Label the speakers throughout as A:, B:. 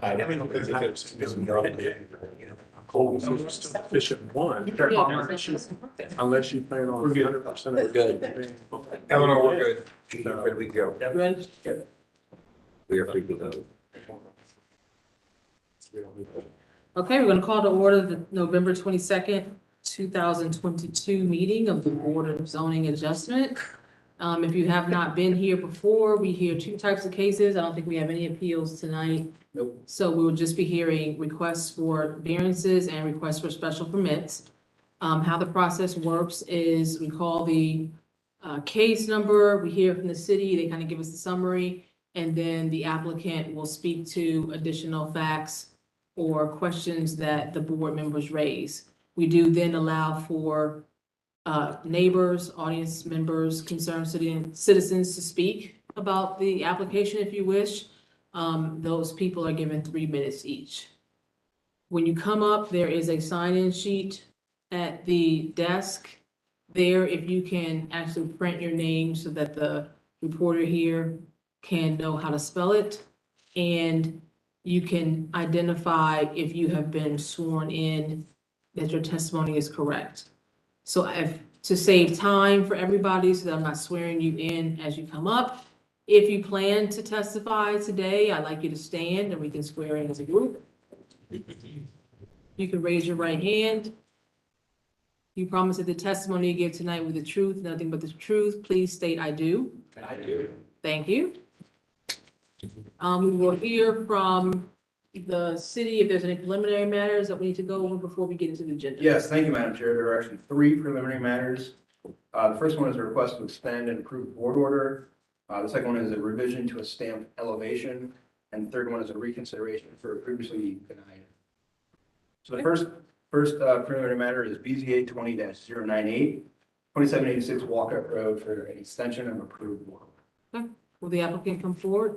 A: I mean, because if it's cold, sufficient one, unless you plan on 100%.
B: We're good.
C: Eleanor, we're good. Where do we go?
B: Ready?
C: We are free to go.
B: Okay, we're gonna call to order the November 22nd, 2022 meeting of the Board of Zoning Adjustment. If you have not been here before, we hear two types of cases. I don't think we have any appeals tonight.
C: Nope.
B: So we will just be hearing requests for variances and requests for special permits. How the process works is we call the case number, we hear from the city, they kind of give us a summary, and then the applicant will speak to additional facts or questions that the board members raise. We do then allow for neighbors, audience members, concerned citizens to speak about the application if you wish. Those people are given 3 minutes each. When you come up, there is a sign-in sheet at the desk there. If you can actually print your name so that the reporter here can know how to spell it. And you can identify if you have been sworn in that your testimony is correct. So to save time for everybody, so that I'm not swearing you in as you come up, if you plan to testify today, I'd like you to stand and we can swear in as a group. You can raise your right hand. You promise that the testimony you give tonight will be the truth, nothing but the truth. Please state I do.
C: I do.
B: Thank you. We will hear from the city if there's any preliminary matters that we need to go over before we get into the agenda.
D: Yes, thank you, Madam Chair. There are actually 3 preliminary matters. The first one is a request to expand and approve board order. The second one is a revision to a stamped elevation. And the third one is a reconsideration for a previously denied. So the first preliminary matter is BZA 20-098, 2786 Walcott Road for an extension of approved work.
B: Okay. Will the applicant come forward?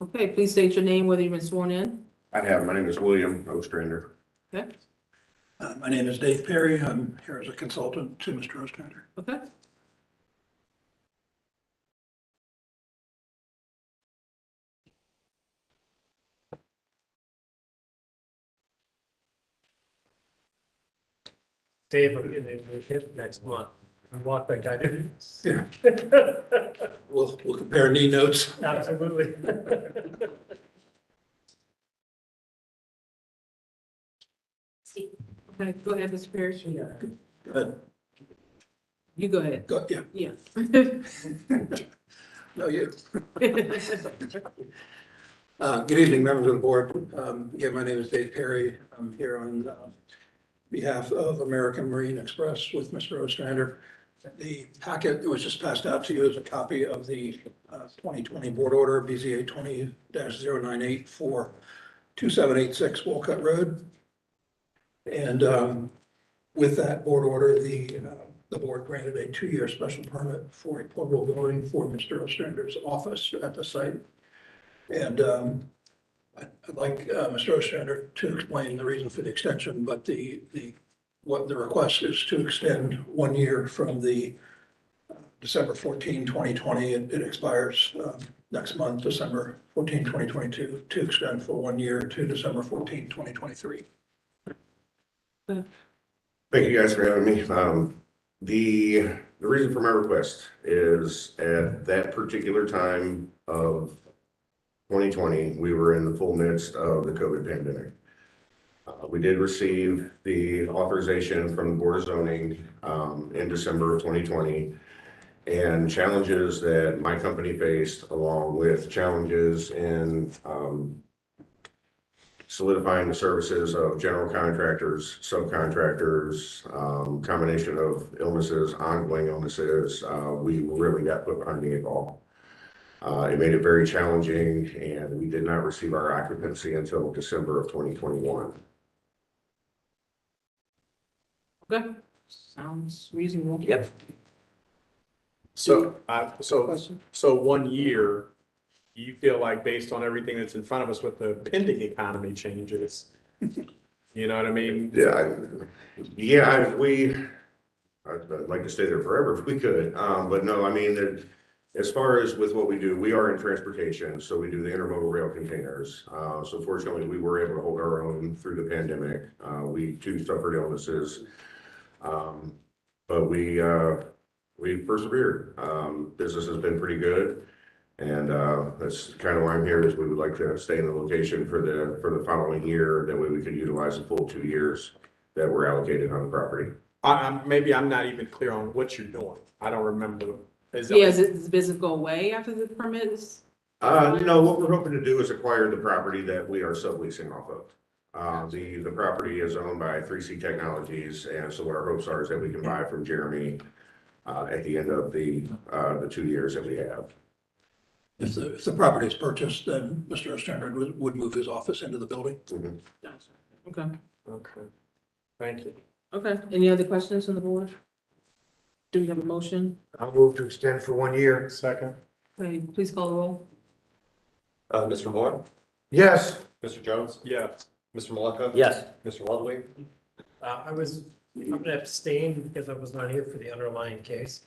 B: Okay, please state your name, whether you've been sworn in.
E: I have. My name is William Ostrander.
B: Okay,
F: My name is Dave Perry. I'm here as a consultant to Mr. Ostrander.
B: okay.
A: Dave, will get in next month. And walk like I did.
F: Yeah. We'll compare knee notes.
A: Absolutely.
B: Okay, go ahead, Mr. Parrish.
F: Good.
B: You go ahead.
F: Yeah.
B: Yeah.
F: No, you. Good evening, members of the board. Again, my name is Dave Perry. I'm here on behalf of American Marine Express with Mr. Ostrander. The packet that was just passed out to you is a copy of the 2020 board order, BZA 20-098 for 2786 Walcott Road. And with that board order, the board granted a 2-year special permit for a portable building for Mr. Ostrander's office at the site. And I'd like Mr. Ostrander to explain the reason for the extension, but what the request is to extend 1 year from the December 14, 2020. It expires next month, December 14, 2022, to extend for 1 year to December 14, 2023.
E: Thank you guys for having me. The reason for my request is at that particular time of 2020, we were in the full midst of the COVID pandemic. We did receive the authorization from the Board of Zoning in December of 2020, and challenges that my company faced, along with challenges in solidifying the services of general contractors, subcontractors, combination of illnesses, ongoing illnesses, we really got put behind the eight ball. It made it very challenging, and we did not receive our occupancy until December of 2021.
B: Okay, sounds reasonable.
A: Yep. So 1 year, you feel like based on everything that's in front of us with the pending economy changes, you know what I mean?
E: I'd like to stay there forever if we could, but no, I mean, as far as with what we do, we are in transportation, so we do the intermodal rail containers. So fortunately, we were able to hold our own through the pandemic. We too suffered illnesses. But we persevered. Business has been pretty good. And that's kind of why I'm here, is we would like to stay in the location for the following year. That way we could utilize the full 2 years that were allocated on the property.
A: Maybe I'm not even clear on what you're doing. I don't remember.
B: Does the business go away after the permit is?
E: No, what we're hoping to do is acquire the property that we are subleasing off of. The property is owned by 3C Technologies, and so what our hopes are is that we can buy from Jeremy at the end of the 2 years that we have.
F: If the property is purchased, then Mr. Ostrander would move his office into the building.
E: Mhm.
B: Okay,
A: Okay. Thank you.
B: okay. Any other questions from the board? Do we have a motion?
C: I'll move to extend for 1 year.
A: Second.
B: Okay, please call the roll.
G: Mr. Moore,
C: Yes.
G: Mr. Jones,
A: Yes.
G: Mr. Malika.
C: Yes.
G: Mr. Ludwig,
H: I'm gonna abstain because I was not here for the underlying case.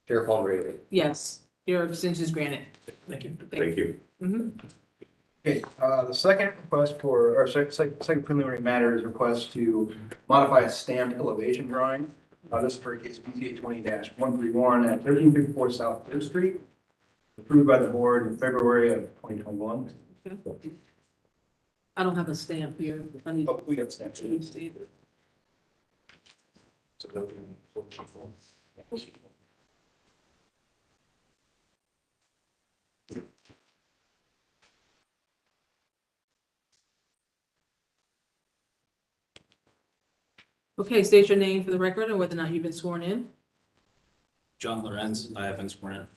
G: Chair Paul Grady.
B: Yes, your extension is granted.
H: Thank you.
E: Thank you.
B: Mhm.
D: Okay, the second request or second preliminary matter is a request to modify a stamped elevation drawing. This is for case BZA 20-131 at 1354 South Fifth Street, approved by the board in February of 2021.
B: I don't have a stamp here. I need
D: Oh, we have stamps.
B: to see it. Okay, state your name for the record and whether or not you've been sworn in.
I: John Lorenz, I have been sworn in.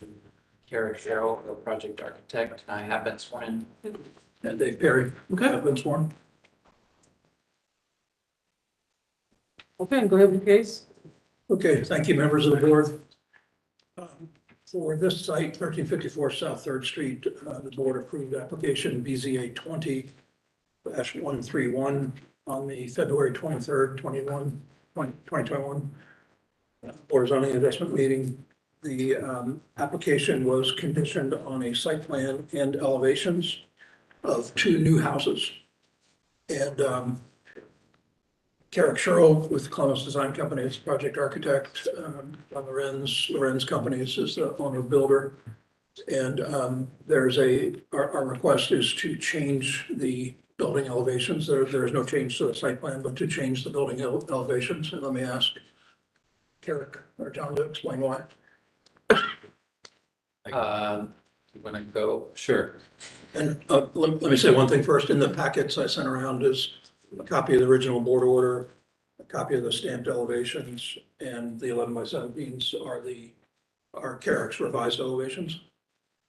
I: Carrick Sherrill, the project architect, I have been sworn in.
F: And Dave Perry,
B: Okay,
F: have been sworn.
B: okay, go ahead with your case.
F: Okay, thank you, members of the board. For this site, 1354 South Third Street, the board approved application BZA 20-131 on the February 23rd, 2021 Board of Zoning Investment meeting. The application was conditioned on a site plan and elevations of 2 new houses. And Carrick Sherrill with Columbus Design Company is project architect. Lorenz Companies is the owner builder. And our request is to change the building elevations. There is no change to the site plan, but to change the building elevations. And let me ask Carrick or John to explain why.
I: You wanna go? Sure.
F: And let me say one thing first. In the packets I sent around is a copy of the original board order, a copy of the stamped elevations, and the 11x17s are Carrick's revised elevations.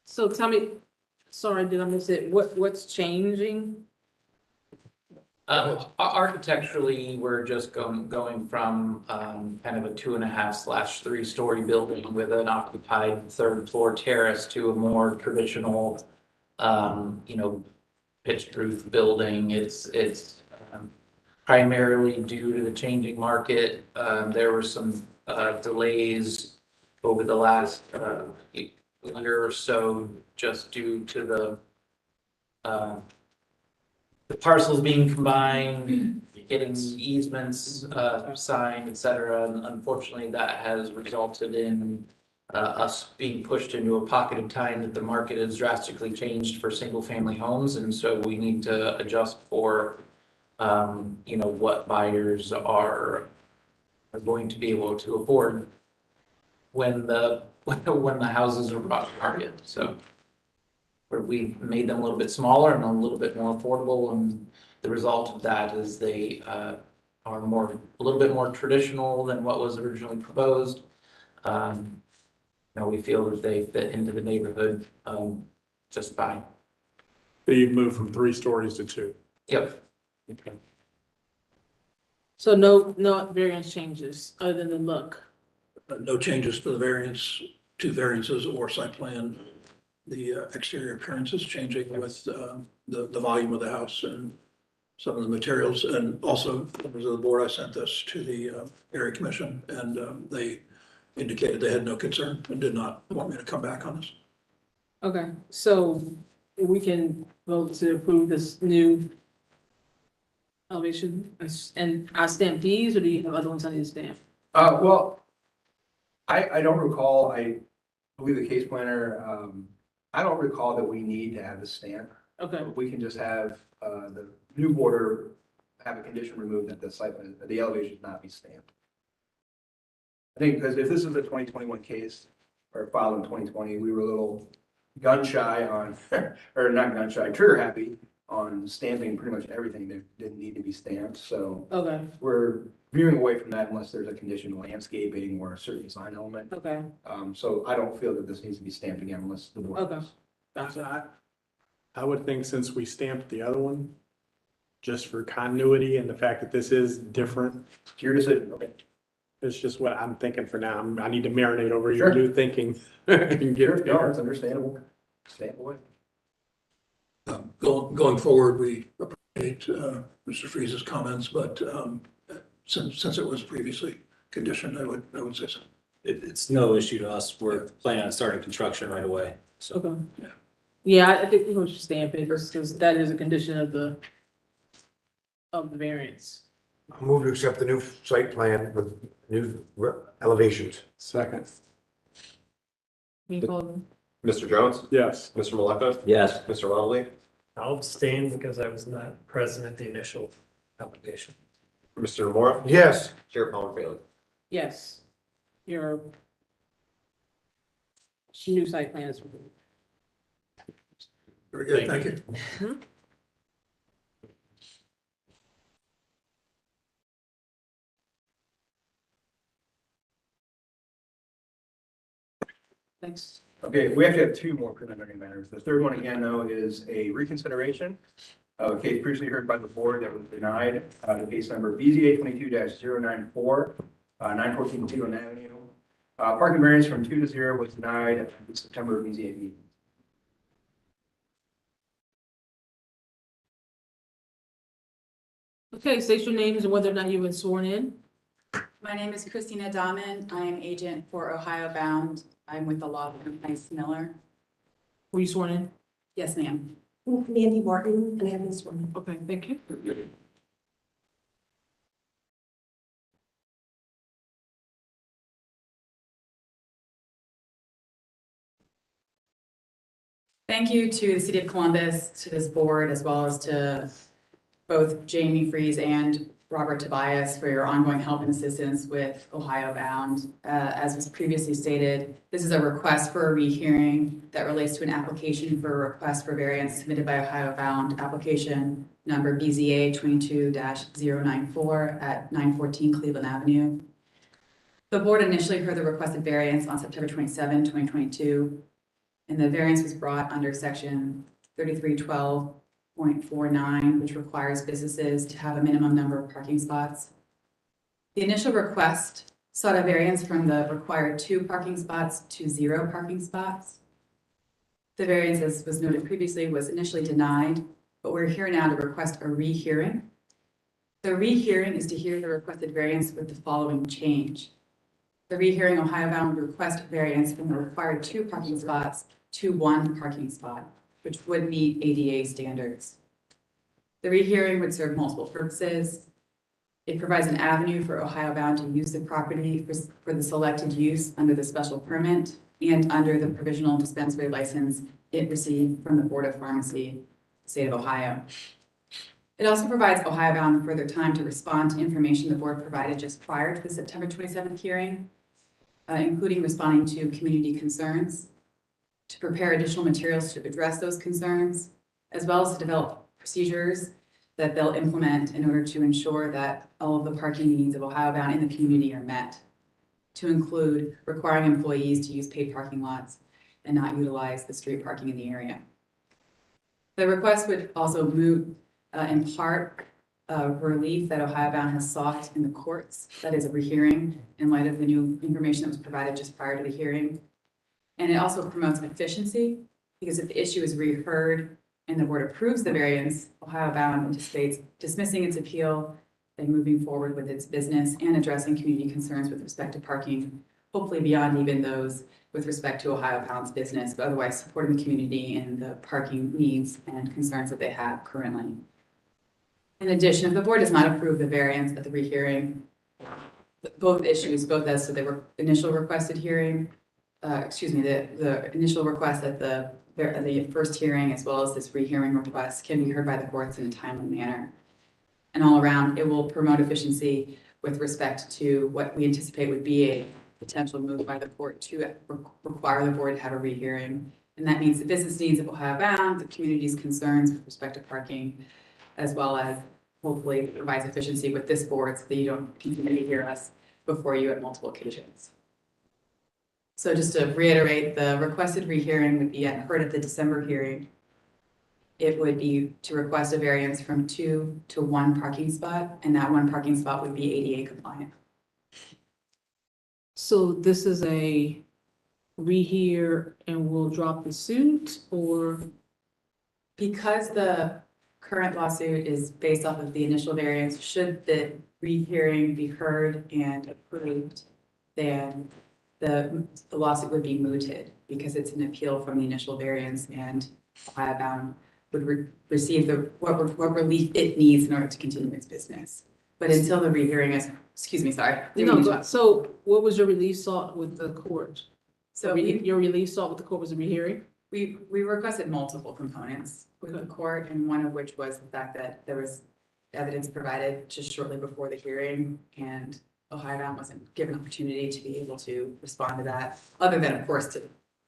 B: So tell me, sorry, did I miss it? What's changing?
I: Architecturally, we're just going from kind of a 2.5/3-story building with an occupied 3rd floor terrace to a more traditional, pitched roof building. It's primarily due to the changing market. There were some delays over the last year or so, just due to the parcels being combined, getting easements signed, et cetera. And unfortunately, that has resulted in us being pushed into a pocket of time that the market has drastically changed for single-family homes. And so we need to adjust for, what buyers are going to be able to afford when the houses are brought to market. So we made them a little bit smaller and a little bit more affordable, and the result of that is they are a little bit more traditional than what was originally proposed. We feel that they fit into the neighborhood just fine.
A: So you've moved from 3 stories to 2.
I: Yep.
A: Okay.
B: So no variance changes other than the look.
F: No changes to the variances or site plan. the exterior appearance is changing with the volume of the house and some of the materials. And also, members of the board, I sent this to the area commission, and they indicated they had no concern and did not want me to come back on this.
B: Okay, so we can vote to approve this new elevation, and I stamp these, or do you have other ones I need to stamp?
D: Well, I don't recall, I believe the case planner, I don't recall that we need to have the stamp.
B: Okay,
D: We can just have, the new border have a condition removed that the site, the elevation not be stamped. I think, because if this is a 2021 case, or filed in 2020, we were a little gun shy on, or not gun shy, trigger happy on stamping pretty much everything that didn't need to be stamped, so
B: okay,
D: we're veering away from that unless there's a condition of landscaping or a certain design element.
B: okay,
D: So I don't feel that this needs to be stamped again unless the board.
B: okay.
A: I would think since we stamped the other one, just for continuity and the fact that this is different,
D: It's your decision, okay?
A: it's just what I'm thinking for now. I need to marinate over
D: Sure.
A: your new thinking. and get it
D: No, it's understandable. Stamp away.
F: Going forward, we appreciate Mr. Freeze's comments, but since it was previously conditioned, I would say so.
J: It's no issue to us. We're planning on starting construction right away, so.
B: Okay. Yeah, I think we should stamp it, because that is a condition of the variance.
C: I'll move to accept the new site plan with new elevations.
A: Second,
B: Can you call them?
G: Mr. Jones?
A: yes.
G: Mr. Maleka?
J: Yes.
G: Mr. Longley?
H: I'll abstain because I was not present at the initial application.
G: Mr. Moore?
C: Yes,
G: Chair Palmer?
B: Yes. Your new site plan is approved.
F: Very good, thank you.
B: Thanks.
D: Okay, we actually have two more preliminary matters. The third one again, though, is a reconsideration of a case previously heard by the board that was denied, the case number BZA 22-094, 914 Cleveland Avenue. Parking variance from 2 to 0 was denied at the September BZA meeting.
B: Okay, state your names and whether or not you've been sworn in.
K: My name is Christina Dahman. I am agent for Ohio Bound. I'm with the law firm Nice Miller.
B: Were you sworn in?
K: Yes, ma'am.
L: Mandy Martin, and I have been sworn.
B: Okay, thank you.
K: Thank you to the City of Columbus, to this board, as well as to both Jamie Freeze and Robert Tobias for your ongoing help and assistance with Ohio Bound. As was previously stated, this is a request for a rehearing that relates to an application for a request for variance submitted by Ohio Bound, application number BZA 22-094 at 914 Cleveland Avenue. The board initially heard the requested variance on September 27, 2022, and the variance was brought under section 3312.49, which requires businesses to have a minimum number of parking spots. The initial request sought a variance from the required 2 parking spots to 0 parking spots. The variance, as was noted previously, was initially denied, but we're here now to request a rehearing. The rehearing is to hear the requested variance with the following change. The rehearing, Ohio Bound would request variance from the required 2 parking spots to 1 parking spot, which would meet ADA standards. The rehearing would serve multiple purposes. It provides an avenue for Ohio Bound to use the property for the selected use under the special permit and under the provisional dispensary license it received from the Board of Pharmacy, State of Ohio. It also provides Ohio Bound further time to respond to information the board provided just prior to the September 27th hearing, including responding to community concerns, to prepare additional materials to address those concerns, as well as to develop procedures that they'll implement in order to ensure that all of the parking needs of Ohio Bound in the community are met, to include requiring employees to use paid parking lots and not utilize the street parking in the area. The request would also moot, in part, relief that Ohio Bound has sought in the courts, that is a rehearing in light of the new information that was provided just prior to the hearing. And it also promotes efficiency Because if the issue is reheard and the board approves the variance, Ohio Bound anticipates dismissing its appeal and moving forward with its business and addressing community concerns with respect to parking, hopefully beyond even those with respect to Ohio Bound's business, but otherwise supporting the community and the parking needs and concerns that they have currently. In addition, if the board does not approve the variance at the rehearing, both issues, both as to the initial requested hearing, the initial request at the first hearing, as well as this rehearing request, can be heard by the courts in a timely manner. And all around, it will promote efficiency with respect to what we anticipate would be a potential move by the court to require the board to have a rehearing. And that means the business needs of Ohio Bound, the community's concerns with respect to parking, as well as hopefully provides efficiency with this board so that you don't continue to hear us before you at multiple occasions. So just to reiterate, the requested rehearing would be heard at the December hearing. It would be to request a variance from 2 to 1 parking spot, and that 1 parking spot would be ADA compliant.
B: So this is a rehear and we'll drop the suit, or?
K: Because the current lawsuit is based off of the initial variance, should the rehearing be heard and approved, then the lawsuit would be mooted because it's an appeal from the initial variance, and Ohio Bound would receive what relief it needs in order to continue its business. But until the rehearing is, excuse me, sorry.
B: No, so what was your relief sought with the court?
K: So
B: Your relief sought with the court was a rehearing?
K: we requested multiple components with the court, and one of which was the fact that there was evidence provided just shortly before the hearing, and Ohio Bound wasn't given an opportunity to be able to respond to that, other than, of course,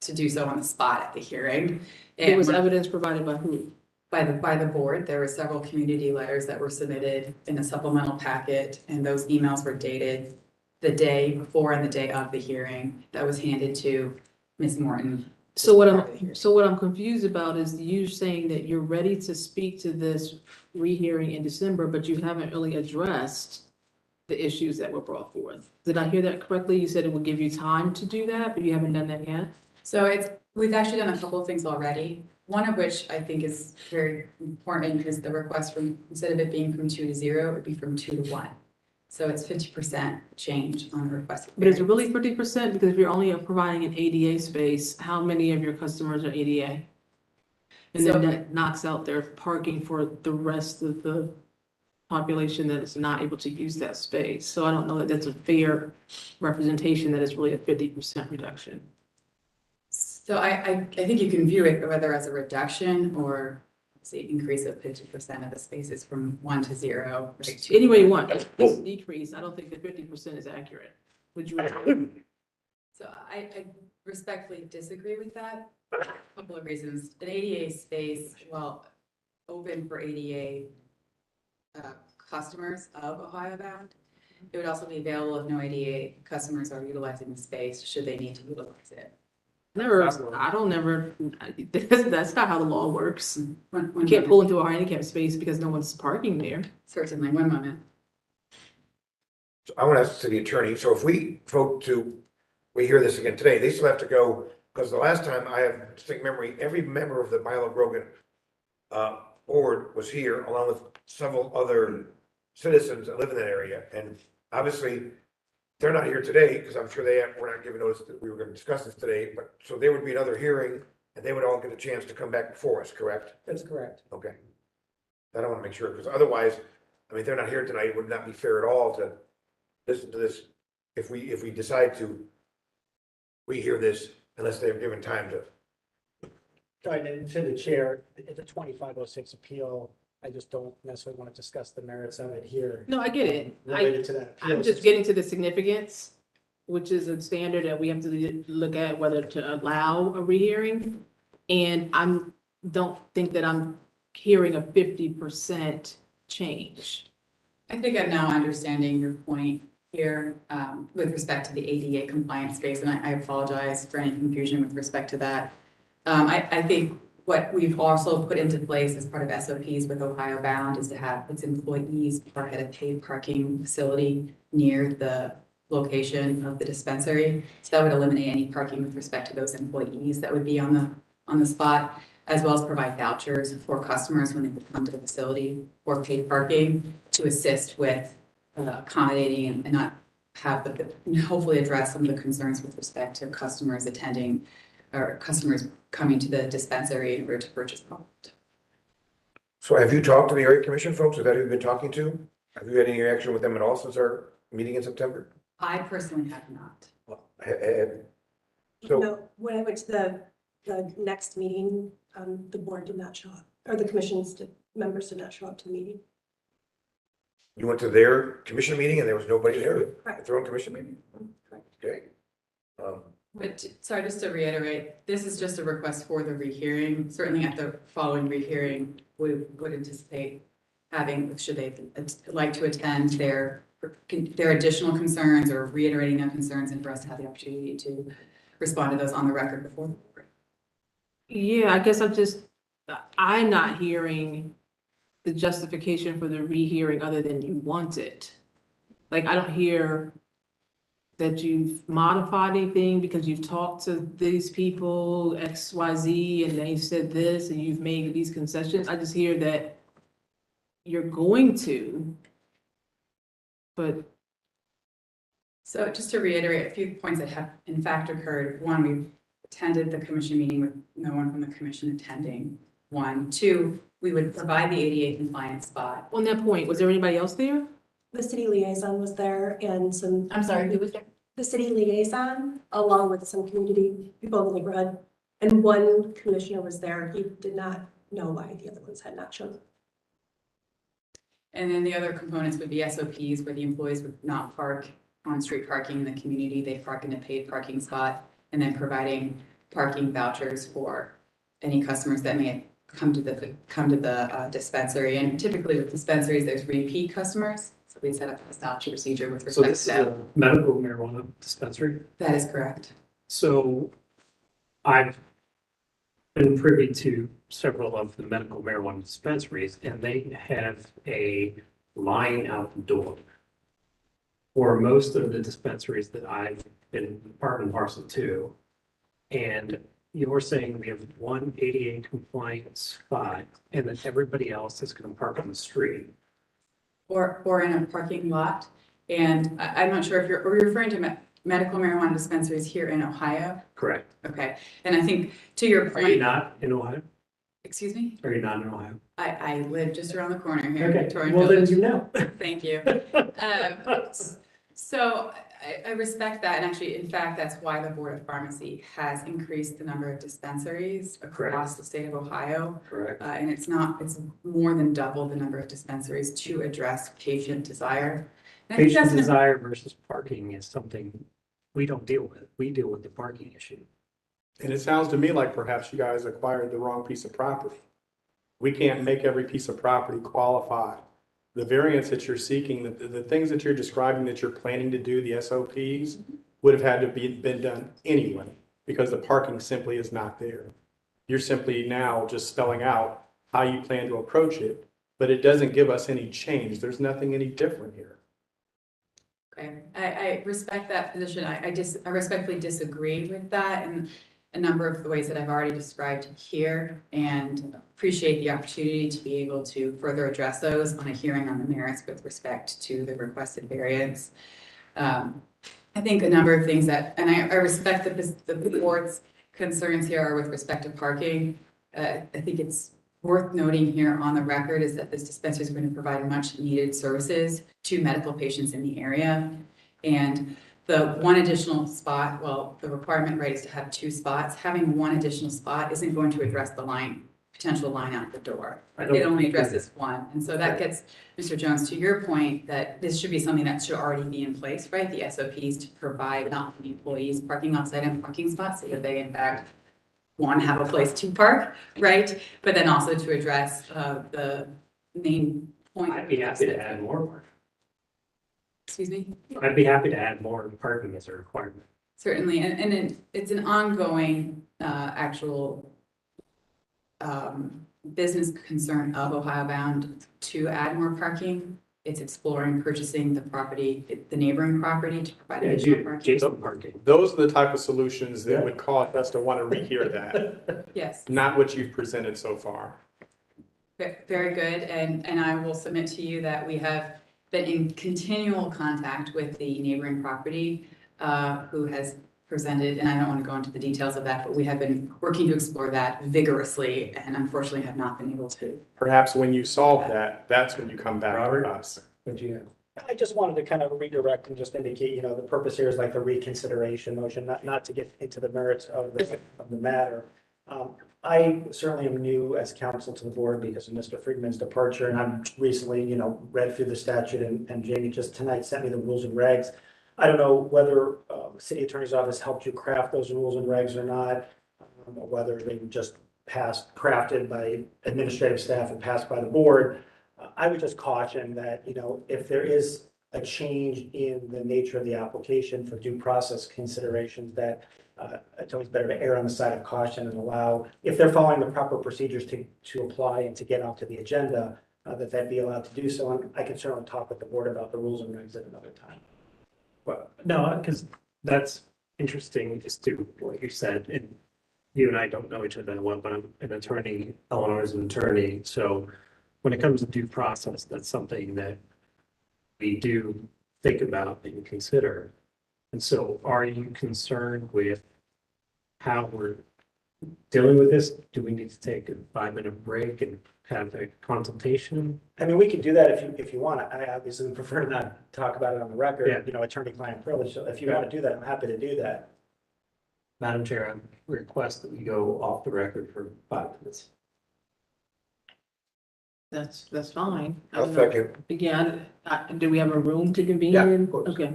K: to do so on the spot at the hearing.
B: It was evidence provided by who?
K: By the board. There were several community letters that were submitted in a supplemental packet, and those emails were dated the day before and the day of the hearing that was handed to Ms. Morton.
B: So what I'm confused about is you saying that you're ready to speak to this rehearing in December, but you haven't really addressed the issues that were brought forth. Did I hear that correctly? You said it would give you time to do that, but you haven't done that yet?
K: So we've actually done a couple of things already. One of which I think is very important is the request from, instead of it being from 2 to 0, it would be from 2 to 1. So it's 50% change on the request.
B: But is it really 50%? Because if you're only providing an ADA space, how many of your customers are ADA? And then that knocks out their parking for the rest of the population that is not able to use that space. So I don't know that that's a fair representation that it's really a 50% reduction.
K: So I think you can view it whether as a reduction or say increase of 50% of the spaces from 1 to 0. Right,
B: Any way you want, it's a decrease. I don't think that 50% is accurate. Would you agree?
K: So I respectfully disagree with that. A couple of reasons. An ADA space, well, open for ADA customers of Ohio Bound, it would also be available if no ADA customers are utilizing the space, should they need to utilize it.
B: That's not how the law works. You can't pull into a handicap space because no one's parking there.
K: Certainly, one moment.
C: So I want to ask the city attorney, so if we vote we hear this again today, they still have to go, because the last time I have distinct memory, every member of the Milo Grogan board was here along with several other citizens that live in that area. And obviously, they're not here today because I'm sure we're not given notice that we were going to discuss this today, but so there would be another hearing and they would all get a chance to come back before us, correct?
H: That's correct.
C: Okay. I don't want to make sure, because otherwise, I mean, if they're not here tonight, it would not be fair at all to listen to this if we decide to rehear this unless they're given time to.
H: Right, and to the chair, it's a 2506 appeal. I just don't necessarily want to discuss the merits of it here.
B: No, I get it.
H: Related to that appeal.
B: I'm just getting to the significance, which is a standard that we have to look at whether to allow a rehearing. And don't think that I'm hearing a 50% change.
K: I think I'm now understanding your point here with respect to the ADA compliance space, and I apologize for any confusion with respect to that. I think what we've also put into place as part of SOPs with Ohio Bound is to have its employees park at a paid parking facility near the location of the dispensary. So that would eliminate any parking with respect to those employees that would be on on the spot, as well as provide vouchers for customers when they come to the facility for paid parking to assist with accommodating and not have hopefully address some of the concerns with respect to customers attending or customers coming to the dispensary in order to purchase product.
C: So have you talked to the area commission folks? Is that who you've been talking to? Have you had any interaction with them at all since our meeting in September?
K: I personally have not.
C: So-
L: No, when I went to the next meeting, the board did not show up, or the members did not show up to the meeting.
C: You went to their commission meeting and there was nobody there
L: Correct.
C: at their own commission meeting?
L: Correct.
C: Okay.
K: But, sorry, just to reiterate, this is just a request for the rehearing. Certainly at the following rehearing, we would anticipate having, should they like to attend, their additional concerns or reiterating their concerns, and for us to have the opportunity to respond to those on the record before the board.
B: Yeah, I guess I'm not hearing the justification for the rehearing other than you want it. Like, I don't hear that you've modified anything because you've talked to these people, X, Y, Z, and they said this, and you've made these concessions. I just hear that you're going to, but.
K: So just to reiterate a few points that have in fact occurred. One, we've attended the commission meeting with no one from the commission attending. One, two, we would provide the ADA compliant spot.
B: On that point, was there anybody else there?
L: The city liaison was there and some.
K: I'm sorry, who was there?
L: The city liaison, along with some community people in the neighborhood. And one commissioner was there. He did not know why the other ones had not shown up.
K: And then the other components would be SOPs, where the employees would not park on street parking in the community. They park in a paid parking spot, and then providing parking vouchers for any customers that may come to the dispensary. And typically with dispensaries, there's repeat customers. So we set up a voucher procedure with
A: So
K: respect
A: this
K: to
A: is
K: that.
A: a medical marijuana dispensary.
K: That is correct.
A: So I've been privy to several of the medical marijuana dispensaries, and they have a line out the door. For most of the dispensaries that I've been part and parcel to, and you're saying we have one ADA compliant spot, and then everybody else is going to park on the street.
K: Or in a parking lot. And I'm not sure if are you referring to medical marijuana dispensaries here in Ohio?
A: Correct.
K: Okay. And I think to your
A: Are you
K: point,
A: not in Ohio?
K: excuse me,
A: Are you not in Ohio?
K: I live just around the corner here in
A: Okay,
K: Victoria
A: well then
K: Village.
A: you know.
K: Thank you. So I respect that, and actually, in fact, that's why the Board of Pharmacy has increased the number of dispensaries across the state of Ohio.
A: Correct.
K: And it's more than double the number of dispensaries to address patient desire. And I think
A: Patient
K: that's an-
A: desire versus parking is something we don't deal with. We deal with the parking issue.
M: And it sounds to me like perhaps you guys acquired the wrong piece of property. We can't make every piece of property qualify. The variance that you're seeking, the things that you're describing that you're planning to do, the SOPs, would have had to been done anyway, because the parking simply is not there. You're simply now just spelling out how you plan to approach it, but it doesn't give us any change. There's nothing any different here.
K: Okay, I respect that position. I respectfully disagree with that in a number of the ways that I've already described here, and appreciate the opportunity to be able to further address those on a hearing on the merits with respect to the requested variance. I think a number of things that, and I respect the board's concerns here are with respect to parking. I think it's worth noting here on the record is that this dispensary is going to provide much needed services to medical patients in the area. And the one additional spot, well, the requirement, right, is to have 2 spots. Having one additional spot isn't going to address the potential line out the door. It only addresses one. And so that gets, Mr. Jones, to your point that this should be something that should already be in place, right? The SOPs to provide not only employees parking outside and parking spots so that they in fact want to have a place to park, right? But then also to address the main point.
A: I'd be happy to add more parking.
K: Excuse me?
A: I'd be happy to add more parking as a requirement.
K: Certainly, and it's an ongoing actual business concern of Ohio Bound to add more parking It's exploring purchasing the property, the neighboring property to provide additional parking.
A: Jason parking.
M: Those are the type of solutions that would cause us to want to rehear that,
K: Yes.
M: not what you've presented so far.
K: Very good, and I will submit to you that we have been in continual contact with the neighboring property who has presented, and I don't want to go into the details of that, but we have been working to explore that vigorously and unfortunately have not been able to.
M: Perhaps when you solve that, that's when you come back to us.
H: I just wanted to kind of redirect and just indicate, you know, the purpose here is like the reconsideration motion, not to get into the merits of the matter. I certainly am new as counsel to the board because of Mr. Friedman's departure, and I've recently, you know, read through the statute, and Jamie just tonight sent me the rules and regs. I don't know whether the city attorney's office helped you craft those rules and regs or not, or whether they were just crafted by administrative staff and passed by the board. I would just caution that, you know, if there is a change in the nature of the application for due process considerations, that it's always better to err on the side of caution and allow, if they're following the proper procedures to apply and to get onto the agenda, that be allowed to do so. And I can certainly talk with the board about the rules and regs at another time.
A: Well, no, because that's interesting as to what you said, and you and I don't know each other that well, but I'm an attorney, Eleanor is an attorney, so when it comes to due process, that's something that we do think about and consider. And so are you concerned with how we're dealing with this? Do we need to take a 5-minute break and have a consultation?
H: I mean, we can do that if you want. I obviously would prefer not to talk about it on the record,
A: Yeah.
H: you know, attorney-client privilege. So if you want to do that, I'm happy to do that.
A: Madam Chair, I request that we go off the record for 5 minutes.
B: That's fine. I
C: I'll
B: don't know.
C: second.
B: Again, do we have a room to convene
C: Yeah,
B: in?
C: of course.
B: Okay,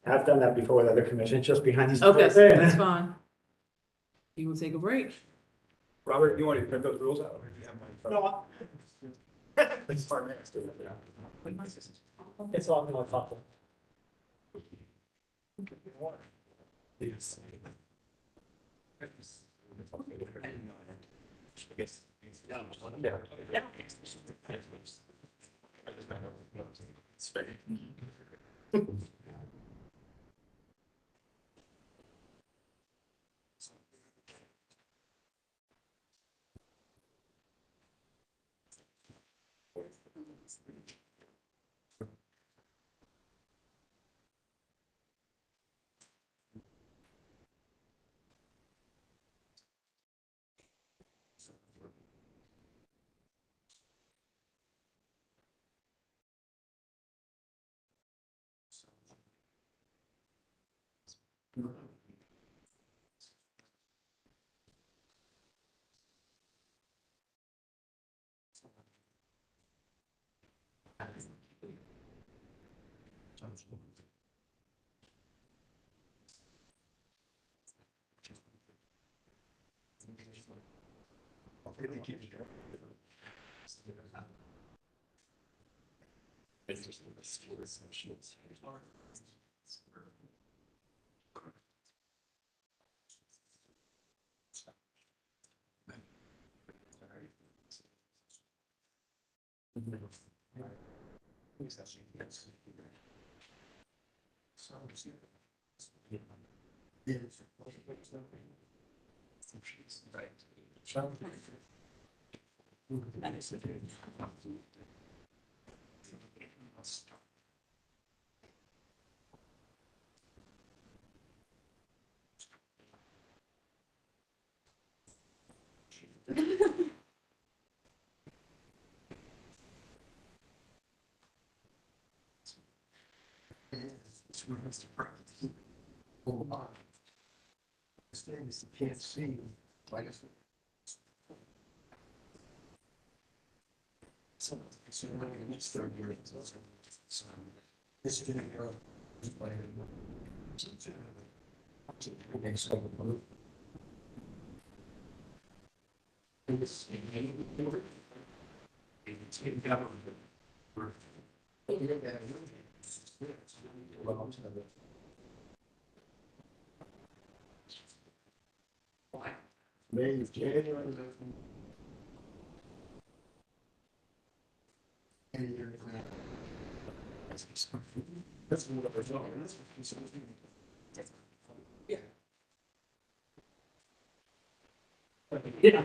H: I've done that before with other commissions, just behind these.
B: okay,
H: doors.
B: that's fine. You will take a break.
D: Robert, you want to print those rules out? Or do you have my phone?
H: No,
D: It's 5 minutes.
H: it's all in my pocket.
A: Yes.
C: Can't see. May, January.
A: Yeah.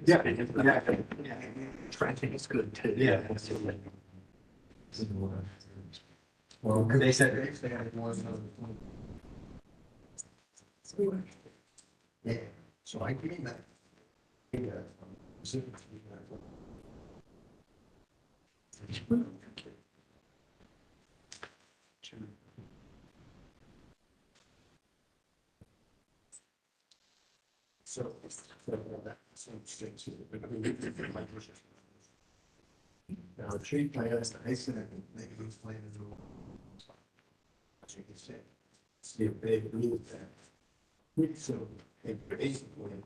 A: Yeah, traffic is good too. Yeah. Well, they said. Yeah, so I agree that. So. Now, the tree plants, I said, maybe these plants will. As you can see, see a big blue thing. So, it basically,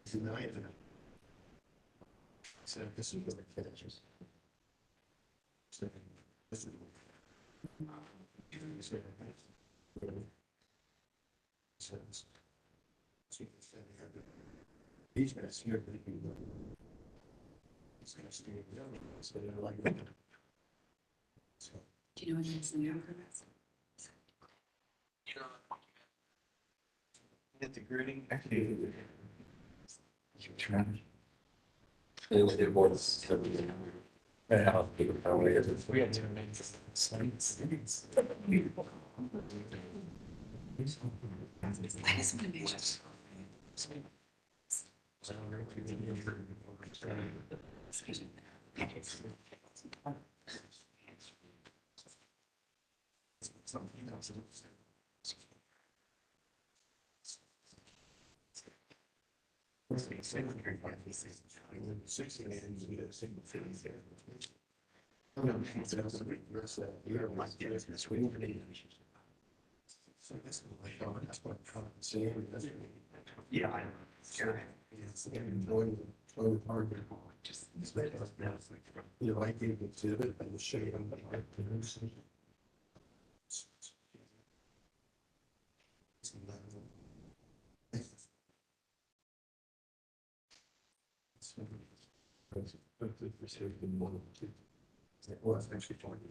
A: it's an item. So this is what it finishes. So, this is. Says. So you can say, these guys here, they do. It's gonna stay down, so they're like. So.
K: Do you know what that's in your permits?
A: At the grading, actually. We had to make slides.
K: I just want to make sure.
A: So this is like, oh, that's what I'm trying to say. Yeah, I know. It's enjoying the part of it. Just. You know, I gave it to it, and show them the art. It was actually funny.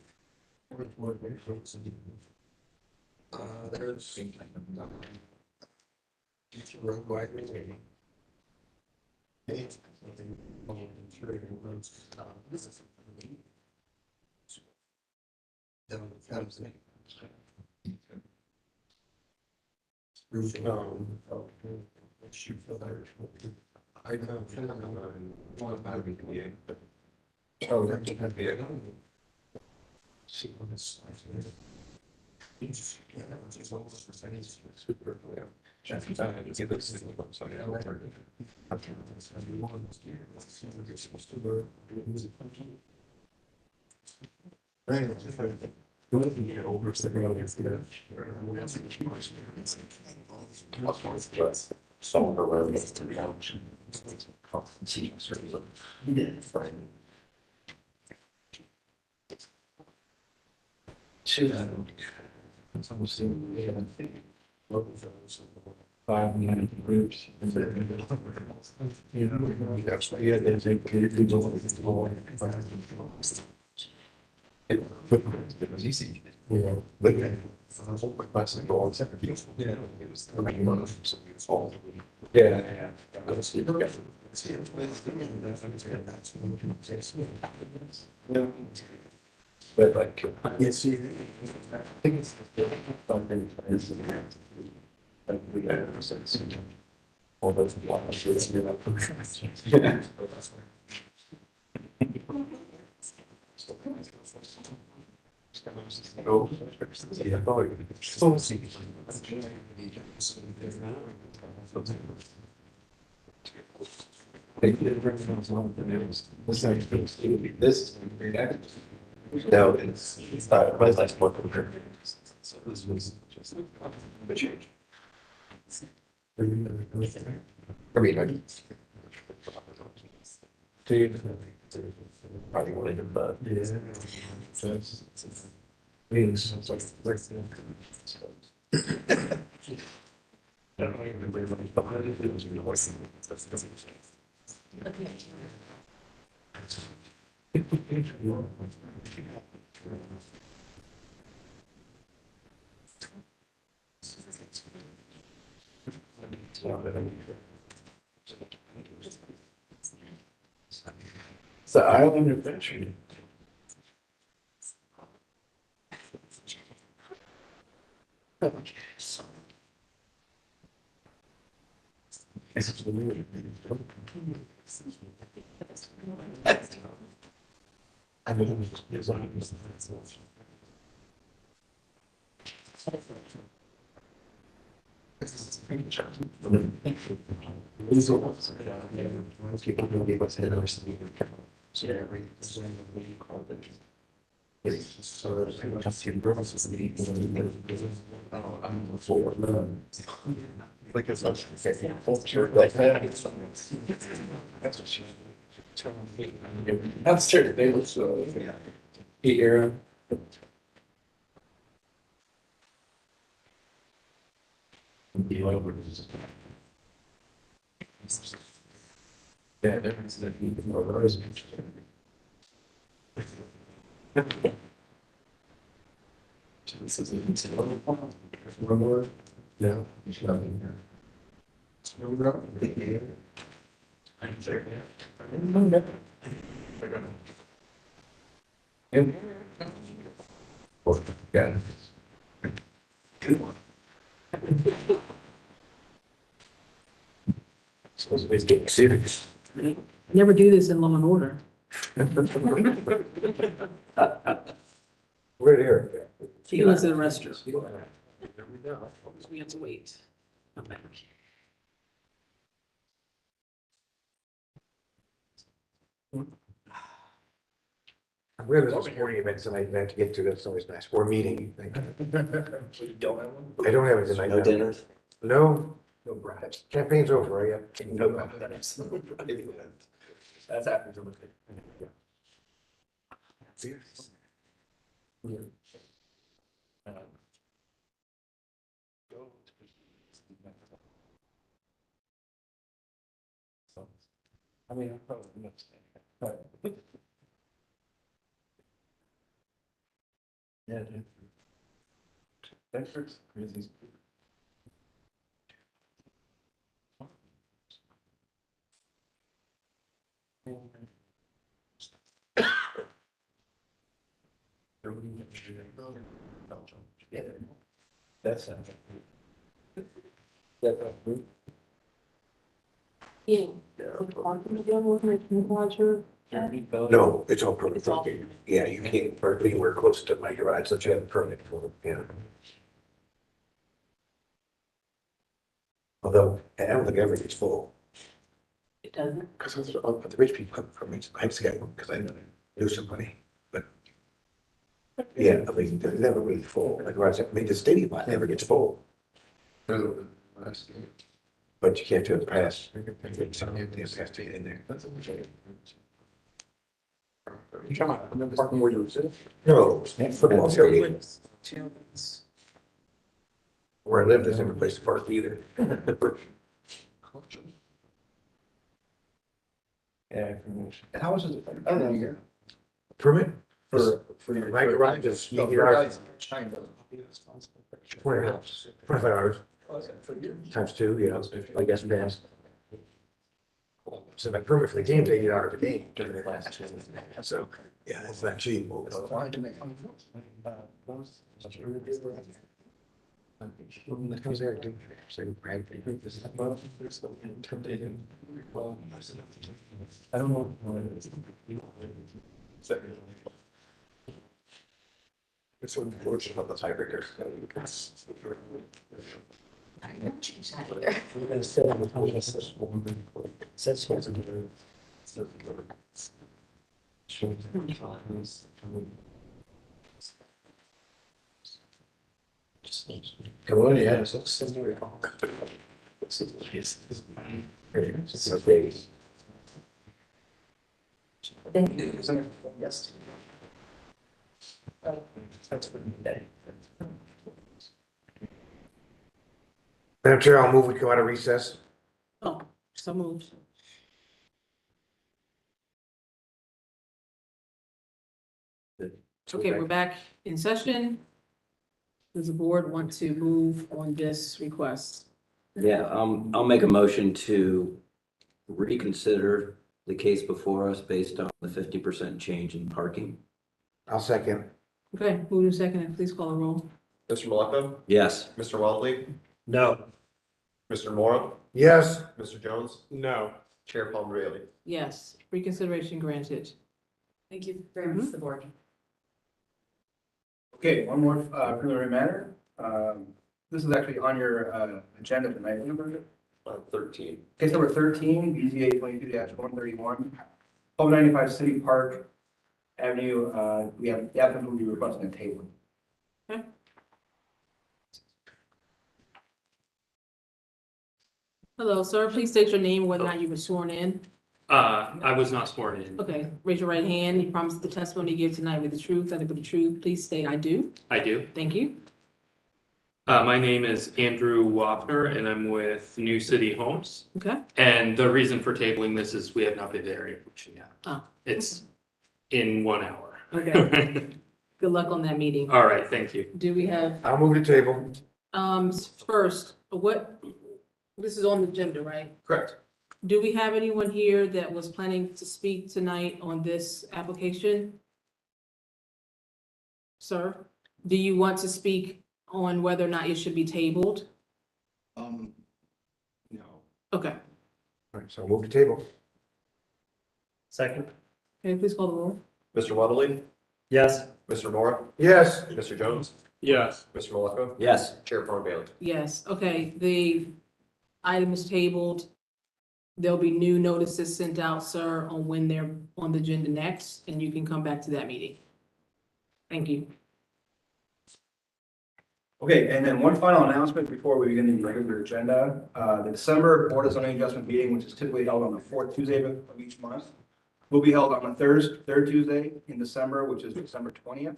A: There's. It's road widening. This is. Shoot for there. I don't. One about it. Oh, that can be it. See on this. It's almost percentage super. Just give us the website. You're supposed to learn music function. Right. Don't get over the solve the roads to the ocean.
G: groups. But like, you see, I think it's something is. We got all those blocks. Yeah. This. No, it's not, my last month of her. So this was just a change. I mean, like. Dude. Probably wanted to, but. Yeah. Means it's like. I don't even remember behind it, it was really horse. It's the island adventure. I mean, there's only. Like it's not culture like that. That's what she told me. That's true. They look so. The era. Yeah, difference that he was. This is one more. Yeah. I'm there. Yeah. Good one. Supposed to be getting serious.
B: Never do this in Law and Order.
C: We're here.
B: He was in the restroom.
C: There we go.
B: We have to wait. Okay.
C: We have a sporting event tonight, I have to get to, that's always nice, or meeting. I don't have one? I don't have it tonight.
G: No dinners?
C: No, no bribes. Campaign's over, right?
G: No. That's after the. I mean, I'm probably mixed. Yeah, dude. That's crazy. Yeah. That's.
B: Yeah.
C: No, it's all permit. Yeah, you can't park anywhere close to my garage, unless you have a permit for it, yeah. Although, I don't think ever gets full.
B: It doesn't.
C: Because the rich people have permits, I just got one, because I knew somebody, but. Yeah, I mean, they're never really full, like, I mean, the stadium lot never gets full. But you can't do it past. You have to get in there.
M: You talking about the parking where you sit?
C: No, football field. Where I live, there's never a place to park either.
D: Yeah. How much is it? I don't know here.
C: Permit?
D: For your.
C: My garage is
D: No,
C: $80.
D: China.
C: 25 hours, times two, yeah, I guess, man. So my permit for the game's $80 a game. So, yeah, it's not cheap. When it comes there, do say, Brad, this is intimidating.
G: I don't know.
C: It's so unfortunate about the tiebreakers. Come on, yeah.
G: Yes.
C: Madam Chair, I'll move we come out of recess.
B: Oh, so moved. Okay, we're back in session. Does the board want to move on this request?
N: Yeah, I'll make a motion to reconsider the case before us based on the 50% change in parking.
C: I'll second.
B: Okay, move in second, and please call a roll.
E: Mr. Maleko?
N: Yes.
E: Mr. Waddley?
A: No.
E: Mr. Mora?
C: Yes.
E: Mr. Jones?
M: No.
E: Chair Palmer Daly?
B: Yes, reconsideration granted.
K: Thank you very much, the board.
D: Okay, one more preliminary matter. This is actually on your agenda tonight.
E: 13.
D: Case number 13, BZA 22-131, 1295 City Park Avenue. We have, the applicant will be requesting a table.
B: Hello, sir, please state your name, whether or not you were sworn in.
J: I was not sworn in.
B: Okay, raise your right hand. You promise the testimony you give tonight with the truth, nothing but the truth. Please state I do.
J: I do.
B: Thank you.
J: My name is Andrew Wapner and I'm with New City Homes.
B: Okay,
J: And the reason for tabling this is we have not been there yet.
B: Oh.
J: It's in 1 hour.
B: okay. Good luck on that meeting.
J: All right, thank you.
B: Do we have,
C: I'll move the table.
B: first, this is on the agenda, right?
E: Correct.
B: Do we have anyone here that was planning to speak tonight on this application? Sir, do you want to speak on whether or not it should be tabled?
G: No.
B: Okay,
C: All right, so I'll move the table.
A: Second?
B: okay, please call the roll.
E: Mr. Waddley?
A: Yes.
E: Mr. Mora?
C: Yes.
E: Mr. Jones?
M: Yes.
E: Mr. Maleko?
N: Yes.
E: Chair Palmer Daly?
B: Yes, okay, the item is tabled. There'll be new notices sent out, sir, on when they're on the agenda next, and you can come back to that meeting. Thank you.
D: Okay, and then one final announcement before we begin the regular agenda. The December Board of Zoning Adjustment meeting, which is typically held on the fourth Tuesday of each month, will be held on the third Tuesday in December, which is December 20th.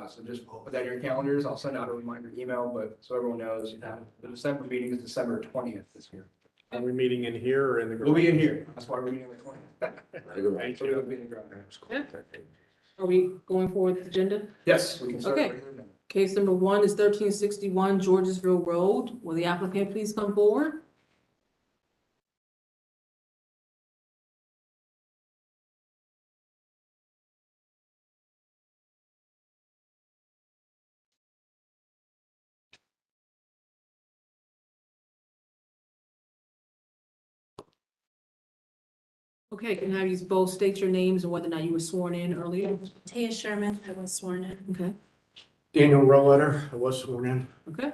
D: So just put that in your calendars. I'll send out a reminder email, but so everyone knows, the December meeting is December 20th this year.
M: Are we meeting in here or in the?
D: We'll be in here. That's why we're meeting on the 20th.
M: Thank
D: So
M: you.
D: we'll be in the garage.
B: Are we going forward with the agenda?
D: Yes, we can start.
B: Okay. Case number 1 is 1361 Georgesville Road. Will the applicant please come forward? Okay, can I have you both state your names and whether or not you were sworn in earlier?
L: Taya Sherman, I was sworn in.
B: Okay,
M: Daniel Rowetter, I was sworn in.
B: okay.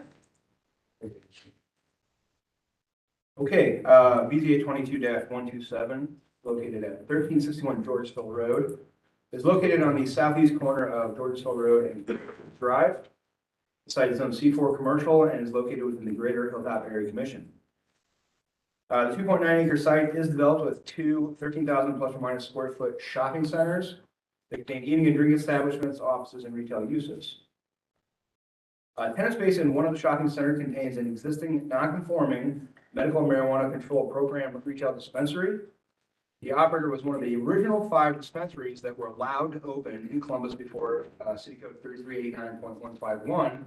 D: Okay, BZA 22-127, located at 1361 Georgesville Road, is located on the southeast corner of Georgesville Road and Drive. The site is zone C4 commercial and is located within the Greater Hilltop Area Commission. The 2.9 acre site is developed with two 13,000 plus or minus square foot shopping centers that contain eating and drinking establishments, offices, and retail uses. Tenant space in one of the shopping center contains an existing non-conforming medical marijuana control program retail dispensary. The operator was one of the original 5 dispensaries that were allowed to open in Columbus before City Code 3389.151,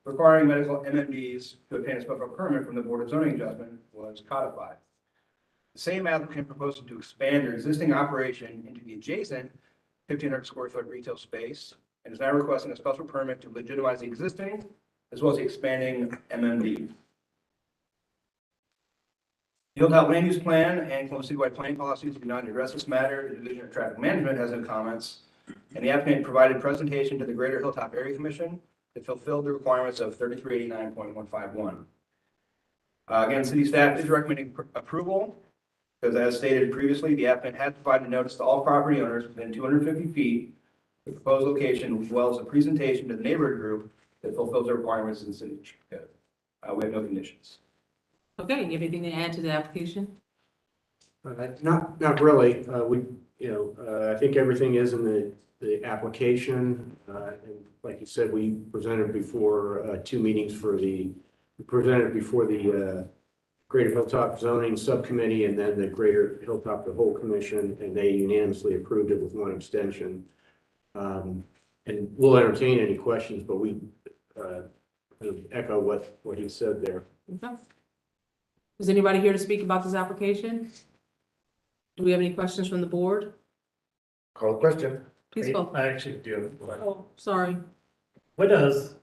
D: requiring medical MMDs to obtain a special permit from the Board of Zoning Adjustment was codified. The same applicant proposed to expand their existing operation into the adjacent 1,500 square foot retail space and is now requesting a special permit to legitimize the existing as well as the expanding MMD. The Hilltop Land Use Plan and Columbus Citywide Planning Policies do not address this matter. The Division of Traffic Management has no comments, and the applicant provided presentation to the Greater Hilltop Area Commission that fulfilled the requirements of 3389.151. Again, city staff is recommending approval because, as stated previously, the applicant has provided notice to all property owners within 250 feet of the proposed location, as well as a presentation to the neighborhood group that fulfills the requirements in the city code. We have no conditions.
B: Okay, you have anything to add to the application?
A: Not really. I think everything is in the application. And like you said, we presented before 2 meetings we presented before the Greater Hilltop Zoning Subcommittee and then the Greater Hilltop, the whole commission, and they unanimously approved it with 1 abstention. And we'll entertain any questions, but we echo what he said there.
B: Okay. Is anybody here to speak about this application? Do we have any questions from the board?
C: Call the question.
B: Please call.
A: I actually do have a question.
B: Oh, sorry.
A: What does,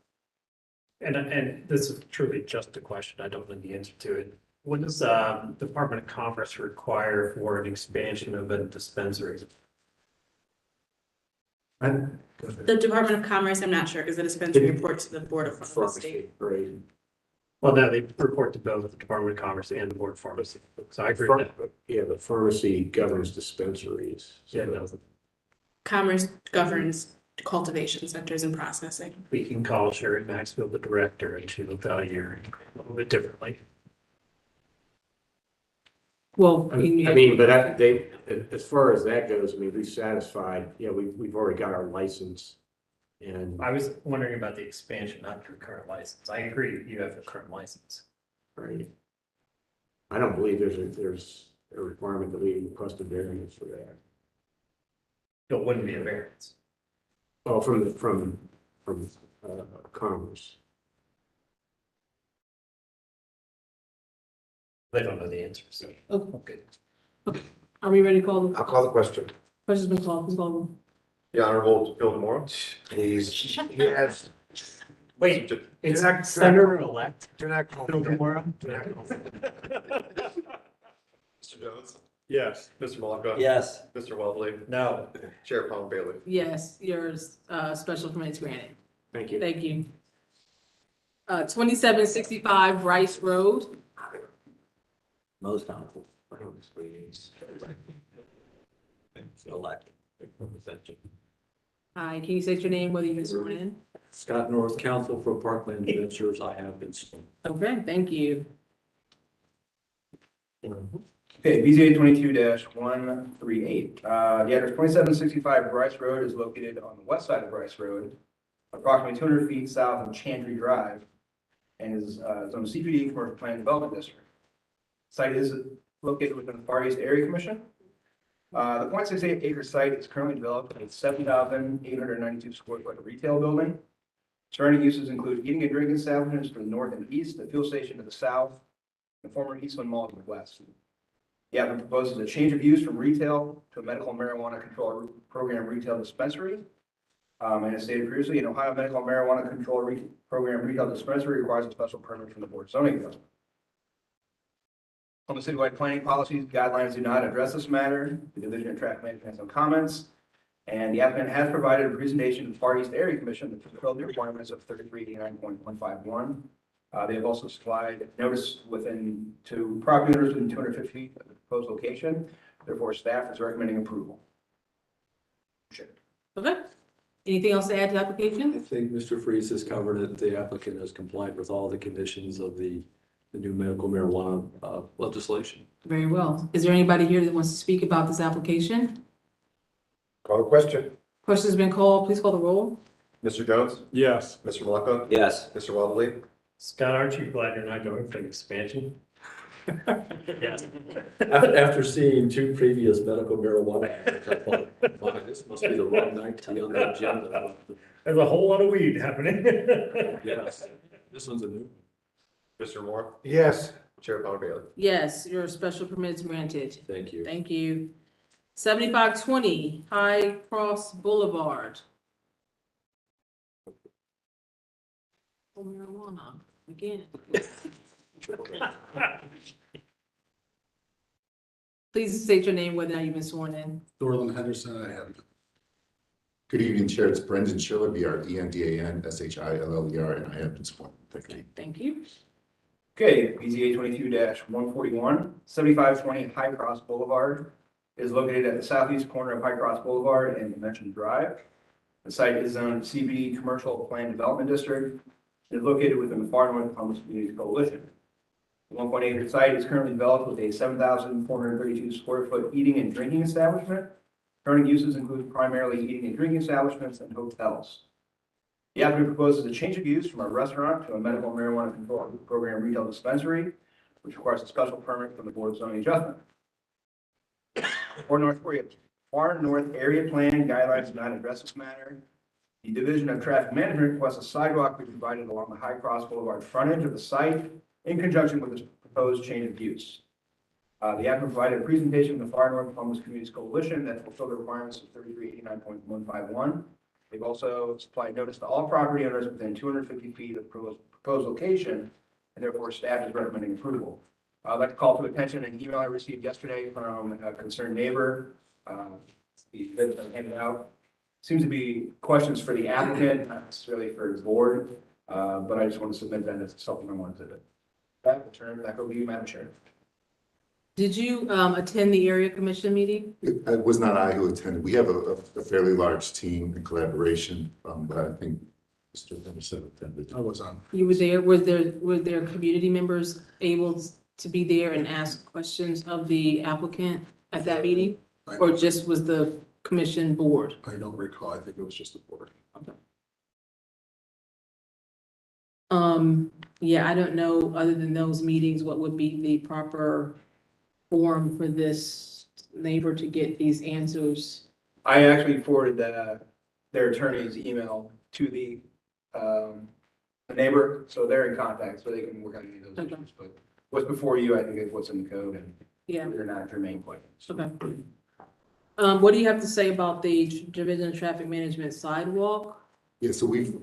A: and this is truly just a question, I don't know the answer to it. What does Department of Commerce require for an expansion of a dispensary?
O: The Department of Commerce, I'm not sure, because the dispensary reports to the Board of Pharmacy.
A: Right. Well, no, they report to both the Department of Commerce and the Board of Pharmacy. So I agree with that. Yeah, the pharmacy governs dispensaries. Yeah, no,
O: Commerce governs cultivation centers and processing.
A: we can call Sherry Maxfield the director and she'll tell you a little bit differently.
B: Well,
A: I mean, but as far as that goes, I mean, we've satisfied, we've already got our license. And I was wondering about the expansion, not your current license. I agree, you have the current license. Right. I don't believe there's a requirement that we request a variance for that. It wouldn't be a variance. Oh, from Commerce. They don't know the answer, so.
B: Okay. Are we ready to call?
C: I'll call the question.
B: Question's been called. Please call.
C: The Honorable Bill Demore. He has.
A: Wait, is that Senator-elect?
C: Do not call.
A: Bill Demore?
G: Mr. Jones? Yes. Mr. Malaka?
N: Yes.
G: Mr. Welbley?
A: No.
G: Chair Palm Bailey?
B: Yes, your special permit is granted.
A: Thank you.
B: Thank you. 2765 Rice Road.
N: Most honorable. Elect.
B: Hi, can you state your name, whether you've been sworn in?
P: Scott North, counsel for Parkland Ventures. I have been.
B: Okay, thank you.
D: Okay, BZA 22-138. The address 2765 Bryce Road is located on the west side of Bryce Road, approximately 200 feet south of Chantry Drive, and is zoned CPD Commercial Plan Development District. Site is located within the Far East Area Commission. The 0.68 acre site is currently developed as a 7,892 square foot retail building. Surrounding uses include eating and drinking establishments to the north and east, a fuel station to the south, and former Eastland Mall to the west. The applicant proposes a change of use from retail to a medical marijuana control program retail dispensary. And as stated previously, an Ohio medical marijuana control program retail dispensary requires a special permit from the Board of Zoning Adjustment. On the citywide planning policies, guidelines do not address this matter. The Division of Traffic Management has no comments. And the applicant has provided a presentation to the Far East Area Commission that fulfilled the requirements of 3389.151. They have also supplied notice to property owners within 250 feet of the proposed location. Therefore, staff is recommending approval.
B: Okay. Anything else to add to the
P: I
B: application?
P: think Mr. Freeze has covered it. The applicant has complied with all the conditions of the new medical marijuana legislation.
B: Very well. Is there anybody here that wants to speak about this application?
C: Call the question.
B: Question's been called. Please call the roll.
Q: Mr. Jones?
M: Yes.
Q: Mr. Malacca?
N: Yes.
Q: Mr. Waddley?
A: Scott, aren't you glad you're not going for the expansion?
P: Yes. After seeing two previous medical marijuana, I thought, wow, this must be the wrong night to be on the agenda.
A: There's a whole lot of weed happening.
P: Yes, this one's a new.
Q: Mr. Moore?
C: Yes.
Q: Chair Power
B: Yes, your special permit is granted.
P: Thank you.
B: Thank you. 7520 High Cross Boulevard. Oh, marijuana, again. Please state your name, whether or not you've been sworn in.
R: Dorland Henderson, I have. Good evening, Chair. It's Brendan Schiller, BRENDAN SHILLER, and I have been sworn. Thank you.
B: Thank you.
D: Okay, BZA 22-141, 7520 High Cross Boulevard is located at the southeast corner of High Cross Boulevard and Convention Drive. The site is zoned CBD Commercial Plan Development District. It is located within the Far North Homeless Communities Coalition. The 1.8 acre site is currently developed with a 7,432 square foot eating and drinking establishment. Current uses include primarily eating and drinking establishments and hotels. The applicant proposes a change of use from a restaurant to a medical marijuana control program retail dispensary, which requires a special permit from the Board of Zoning Adjustment. Far North Area Plan guidelines do not address this matter. The Division of Traffic Management requests a sidewalk be provided along the High Cross Boulevard frontage of the site in conjunction with this proposed change of use. The applicant provided a presentation from the Far North Homeless Communities Coalition that fulfilled the requirements of 3389.151. They've also supplied notice to all property owners within 250 feet of proposed location, and therefore staff is recommending approval. I'd like to call to attention an email I received yesterday from a concerned neighbor. The handed out seems to be questions for the applicant, not necessarily for his board, but I just want to submit that as something I wanted to. That will turn back over to you, Madam Chair.
B: Did you attend the area commission meeting?
R: It was not I who attended. We have a fairly large team in collaboration, but I think Mr. Henderson attended. I was on.
B: You were there. Were there community members able to be there and ask questions of the applicant at that meeting? Or just was the commission board?
R: I don't recall. I think it was just the board.
B: Okay. Yeah, I don't know, other than those meetings, what would be the proper form for this neighbor to get these answers?
D: I actually forwarded their attorney's email to the neighbor, so they're in contact, so they can work on any of those issues. But what's before you, I think, is what's in the code, and
B: yeah,
D: they're not germane questions.
B: Okay. What do you have to say about the Division of Traffic Management sidewalk?
R: Yeah, so we've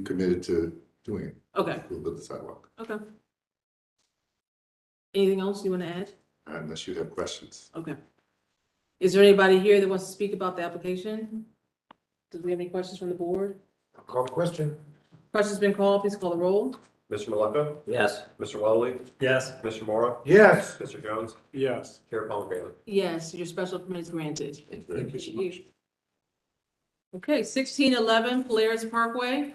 R: committed to doing it.
B: Okay.
R: A little bit of the sidewalk,
B: Okay. Anything else you want to add?
R: unless you have questions.
B: Okay. Is there anybody here that wants to speak about the application? Do we have any questions from the board?
C: I'll call the question.
B: Question's been called. Please call the roll.
Q: Mr. Malacca?
N: Yes.
Q: Mr. Waddley?
A: Yes.
Q: Mr. Moore?
C: Yes.
Q: Mr. Jones?
M: Yes.
Q: Chair Power
B: Yes, your special permit is granted.
R: Thank you so much.
B: Okay, 1611 Polaris Parkway.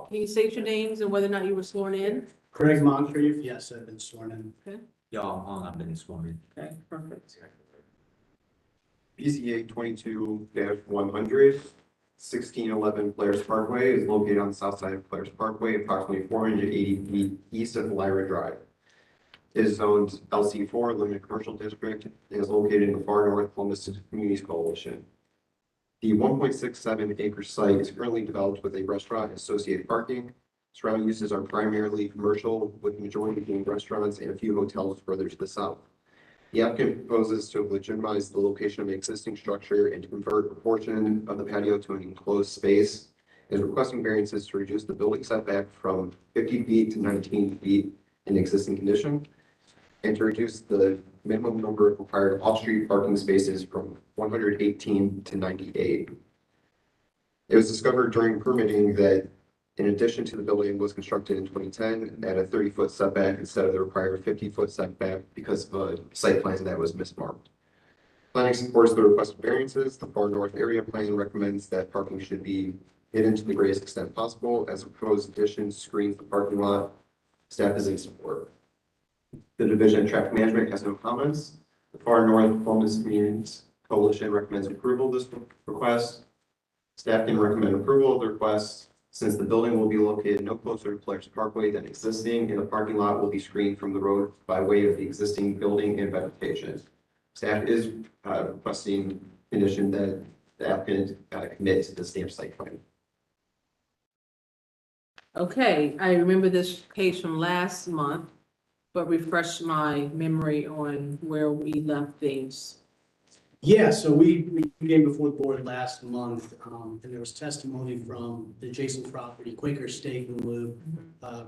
B: Can you state your names and whether or not you were sworn in?
H: Craig Moncrief, yes, I've been sworn in.
N: Y'all, I've been sworn in.
B: Okay, perfect.
Q: BZA 22-100, 1611 Polaris Parkway is located on the south side of Polaris Parkway, approximately 480 feet east of Lyra Drive. It is zoned LC4, Limited Commercial District, and is located in the Far North Homeless Communities Coalition. The 1.67 acre site is currently developed with a restaurant and associated parking. Surrounding uses are primarily commercial, with the majority being restaurants and a few hotels further to the south. The applicant proposes to legitimize the location of an existing structure and to convert a portion of the patio to an enclosed space. Is requesting variances to reduce the building setback from 50 feet to 19 feet in existing condition, and to reduce the minimum number of required off-street parking spaces from 118 to 98. It was discovered during permitting that in addition to the building was constructed in 2010 at a 30-foot setback instead of the required 50-foot setback because of a site plan that was mismarked. Planning supports the requested variances. The Far North Area Plan recommends that parking should be hidden to the greatest extent possible as a proposed addition screens the parking lot. Staff is in support. The Division of Traffic Management has no comments. The Far North Homeless Communities Coalition recommends approval of this request. Staff can recommend approval of the request since the building will be located no closer to Polaris Parkway than existing, and the parking lot will be screened from the road by way of the existing building and vegetation. Staff is requesting condition that the applicant commit to the stamp site plan.
B: Okay, I remember this case from last month, but refresh my memory on where we left things.
S: Yeah, so we came before the board last month, and there was testimony from the adjacent property, Quaker Steak and Lube,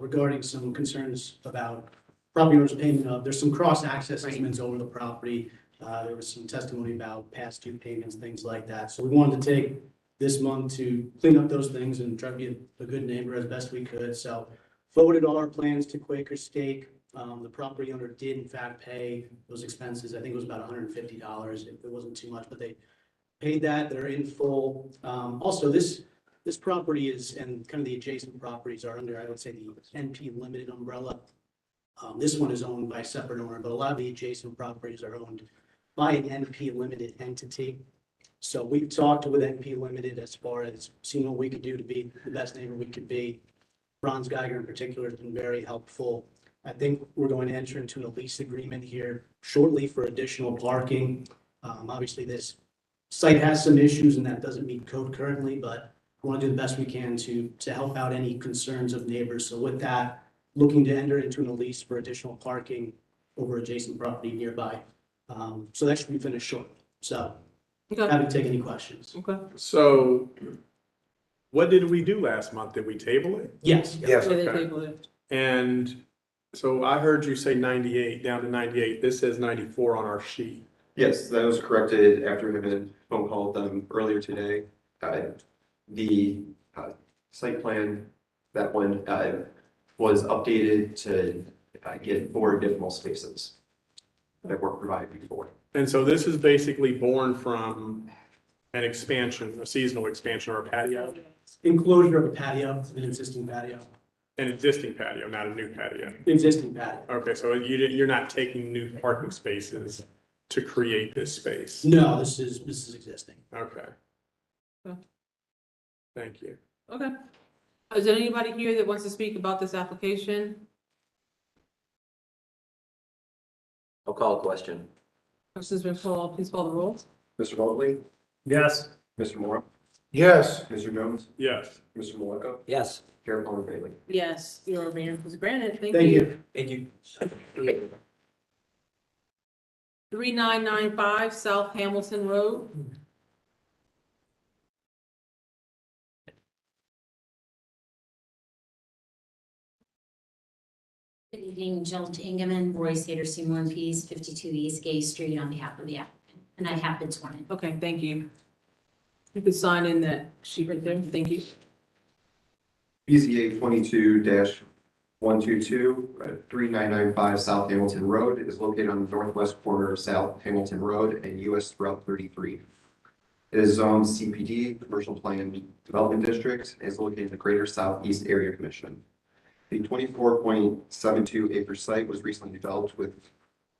S: regarding some concerns about property owners paying up. There's some cross-access easements over the property. There was some testimony about past due payments, things like that. So we wanted to take this month to clean up those things and try to be a good neighbor as best we could. So forwarded all our plans to Quaker Steak. The property owner did in fact pay those expenses. I think it was about $150. It wasn't too much, but they paid that. They're in full. Also, this property is, and kind of the adjacent properties are under, I would say, the NP Limited umbrella. This one is owned by a separate owner, but a lot of the adjacent properties are owned by an NP Limited entity. So we've talked with NP Limited as far as seeing what we could do to be the best neighbor we could be. Franz Geiger in particular has been very helpful. I think we're going to enter into a lease agreement here shortly for additional parking. Obviously, this site has some issues and that doesn't meet code currently, but we want to do the best we can to help out any concerns of neighbors. So with that, looking to enter into a lease for additional parking over adjacent property nearby. So that should be finished shortly. So happy to take any questions.
B: Okay.
M: So what did we do last month? Did we table it?
S: Yes.
C: Yes.
M: Okay. And so I heard you say 98, down to 98. This says 94 on our sheet.
Q: Yes, that was corrected after having a phone call with them earlier today. The site plan, that one was updated to get 4 additional spaces that were provided before.
M: And so this is basically born from an expansion, a seasonal expansion or a patio?
S: Enclosure of a patio, an existing patio.
M: An existing patio, not a new patio.
S: Existing patio.
M: Okay, so you're not taking new parking spaces to create this space?
S: No, this is existing.
M: Okay.
B: Okay.
M: Thank you.
B: Okay. Is there anybody here that wants to speak about this application?
N: I'll call a question.
B: Question's been called. Please call the roll.
Q: Mr. Motley,
A: Yes.
Q: Mr. Moore,
C: Yes.
Q: Mr. Jones,
M: Yes.
Q: Mr. Maleka,
N: Yes.
Q: Chair Palmer Bailey.
B: Yes, your variance was granted. Thank
S: Thank
B: you.
S: you.
N: Thank you.
B: 3995 South Hamilton Road.
T: Good evening, Jill Tingaman, Royce Hader, Seymour and Pease, 52 East Gay Street on behalf of the applicant, and I have been sworn in.
B: Okay, thank you. You could sign in that sheet right there. Thank you.
Q: BZA 22-122, 3995 South Hamilton Road is located on the northwest corner of South Hamilton Road and US Route 33. It is zoned CPD, Commercial Plan Development District, and is located in the Greater Southeast Area Commission. The 24.72 acre site was recently developed with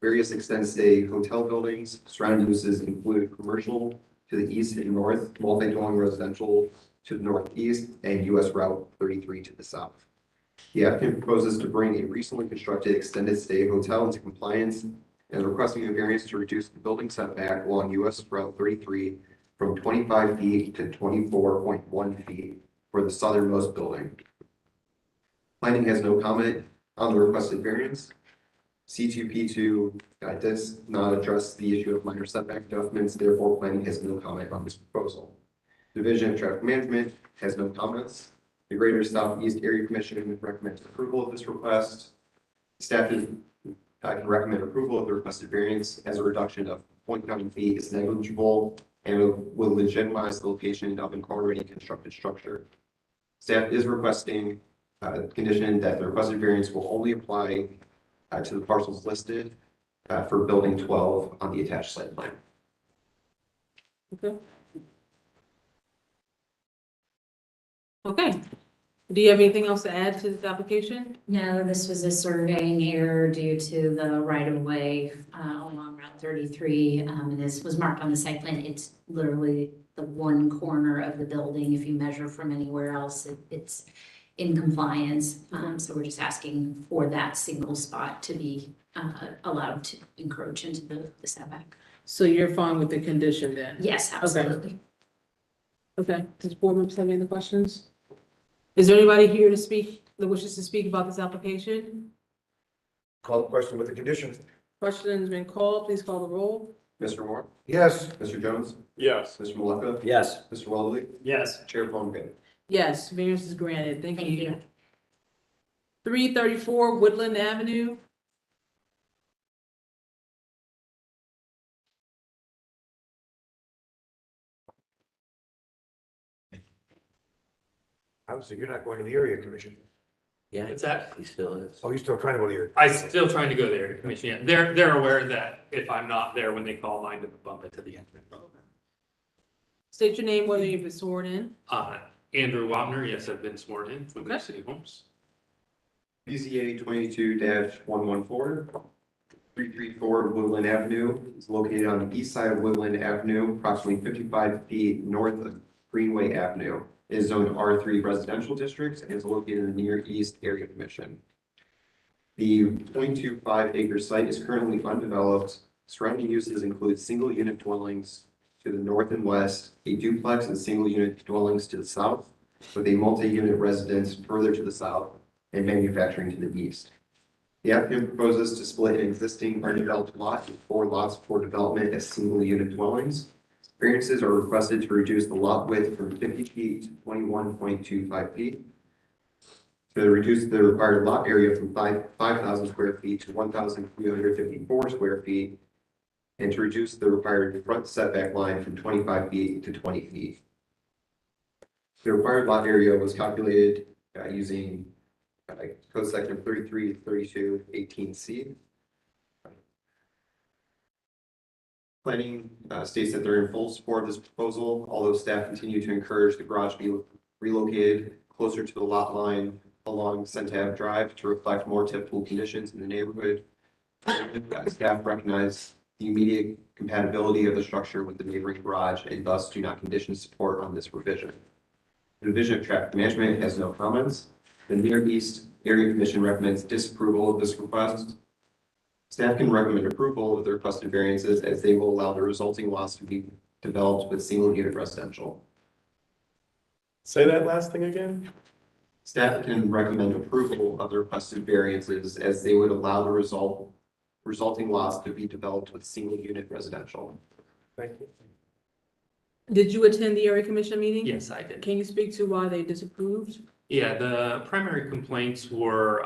Q: various extended stay hotel buildings. Surrounding uses include commercial to the east and north, multi-dwelling residential to the northeast, and US Route 33 to the south. The applicant proposes to bring a recently constructed extended stay hotel into compliance and is requesting a variance to reduce the building setback along US Route 33 from 25 feet to 24.1 feet for the southernmost building. Planning has no comment on the requested variance. C2P2 does not address the issue of minor setback adjustments, therefore planning has no comment on this proposal. Division of Traffic Management has no comments. The Greater Southeast Area Commission recommends approval of this request. Staff can recommend approval of the requested variance as a reduction of 0.9 feet is negligible and will legitimize the location of an already constructed structure. Staff is requesting condition that the requested variance will only apply to the parcels listed for building 12 on the attached site plan.
B: Okay. Okay. Do you have anything else to add to this application?
T: No, this was a surveying error due to the right-of-way along Route 33. And this was marked on the site plan. It's literally the one corner of the building. If you measure from anywhere else, it's in compliance. So we're just asking for that single spot to be allowed to encroach into the setback.
B: So you're fine with the condition then?
T: Yes, absolutely.
B: Okay, does board members have any other questions? Is there anybody here to speak, that wishes to speak about this application?
C: Call the question with the condition.
B: Question has been called, please call the roll.
Q: Mr. Moore?
C: Yes.
Q: Mr. Jones?
M: Yes.
Q: Mr. Maleka?
N: Yes.
Q: Mr. Weatherly?
A: Yes.
Q: Chair Plummer?
B: Yes, variance is granted, thank
T: Thank
B: you.
T: you.
B: 334 Woodland Avenue.
C: Obviously, you're not going to the area commission.
N: Yeah,
J: It's that,
N: he still is.
C: Oh, you're still trying to go to the area.
J: I'm still trying to go there, commission, yeah, they're aware that if I'm not there when they call mine to bump it to the end.
B: State your name, whether you've been sworn in.
J: Andrew Wapner, yes, I've been sworn in with the city homes.
Q: BCA 22-114, 334 Woodland Avenue is located on the east side of Woodland Avenue, approximately 55 feet north of Greenway Avenue. It is zoned R3 residential district and is located in the Near East Area Commission. The 0.25 acre site is currently undeveloped. Surrounding uses include single unit dwellings to the north and west, a duplex and single unit dwellings to the south, with a multi-unit residence further to the south, and manufacturing to the east. The applicant proposes to split an existing undeveloped lot into 4 lots for development as single unit dwellings. Variances are requested to reduce the lot width from 50 feet to 21.25 feet. To reduce the required lot area from 5,000 square feet to 1,354 square feet. And to reduce the required front setback line from 25 feet to 20 feet. The required lot area was calculated using code section 333218C. Planning states that they're in full support of this proposal, although staff continue to encourage the garage be relocated closer to the lot line along Centave Drive to reflect more typical conditions in the neighborhood. Staff recognize the immediate compatibility of the structure with the neighboring garage and thus do not condition support on this revision. The Division of Traffic Management has no comments. The Near East Area Commission recommends disapproval of this request. Staff can recommend approval of the requested variances as they will allow the resulting lots to be developed with single unit residential.
M: Say that last thing again?
Q: Staff can recommend approval of the requested variances as they would allow the resulting lots to be developed with single unit residential.
M: Thank you.
B: Did you attend the area commission meeting?
J: Yes, I did.
B: Can you speak to why they disapproved?
J: Yeah, the primary complaints were,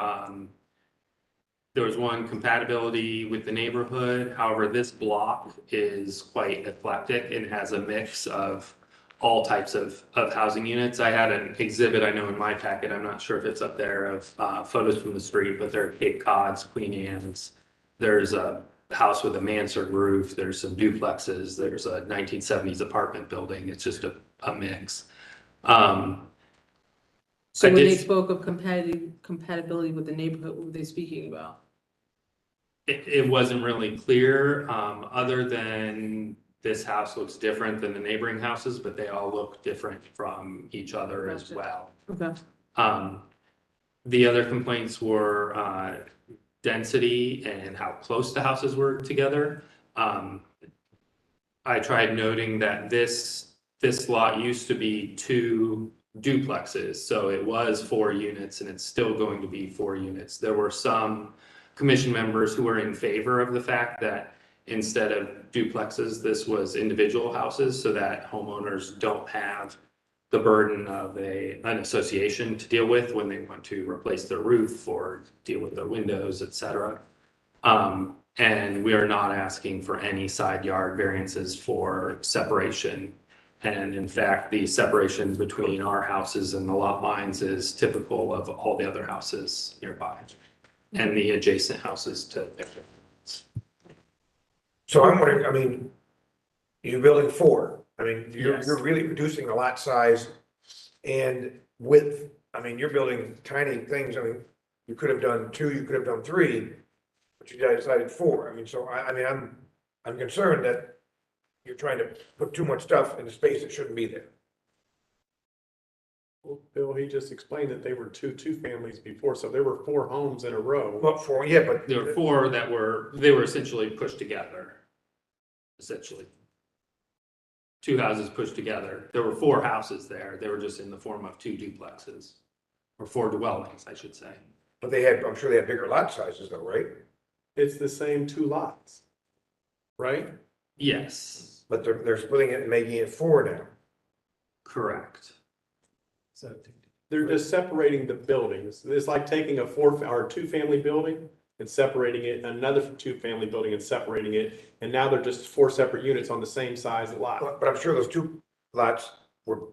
J: there was one, compatibility with the neighborhood. However, this block is quite eclectic and has a mix of all types of housing units. I had an exhibit, I know in my packet, I'm not sure if it's up there, of photos from the street, but there are Cape Cods, Queen Anne's. There's a house with a mansard roof. There's some duplexes. There's a 1970s apartment building. It's just a mix.
B: So when they spoke of compatibility with the neighborhood, what were they speaking about?
J: It wasn't really clear, other than this house looks different than the neighboring houses, but they all look different from each other as well.
B: Okay.
J: The other complaints were density and how close the houses were together. I tried noting that this lot used to be 2 duplexes, so it was 4 units and it's still going to be 4 units. There were some commission members who were in favor of the fact that instead of duplexes, this was individual houses so that homeowners don't have the burden of an association to deal with when they want to replace their roof or deal with their windows, et cetera. And we are not asking for any side yard variances for separation. And in fact, the separation between our houses and the lot lines is typical of all the other houses nearby and the adjacent houses to their.
C: So I'm wondering, I mean, you're building 4. I mean,
J: Yes.
C: you're really reducing the lot size. And width. I mean, you're building tiny things. I mean, you could have done 2, you could have done 3, but you guys decided 4. I mean, so I mean, I'm concerned that you're trying to put too much stuff in a space that shouldn't be there.
M: Well, Bill, he just explained that they were two families before, so there were 4 homes in a row.
C: Well, 4, yeah, but
J: There were 4 that they were essentially pushed together. Essentially. 2 houses pushed together. There were 4 houses there. They were just in the form of 2 duplexes. Or 4 dwellings, I should say.
C: But they had, I'm sure they had bigger lot sizes though, right?
M: It's the same 2 lots, right?
J: Yes,
C: But they're splitting it and making it 4 now.
J: correct.
M: So they're just separating the buildings. It's like taking a 2-family building and separating it, another 2-family building and separating it. And now they're just 4 separate units on the same size lot.
C: But I'm sure those 2 lots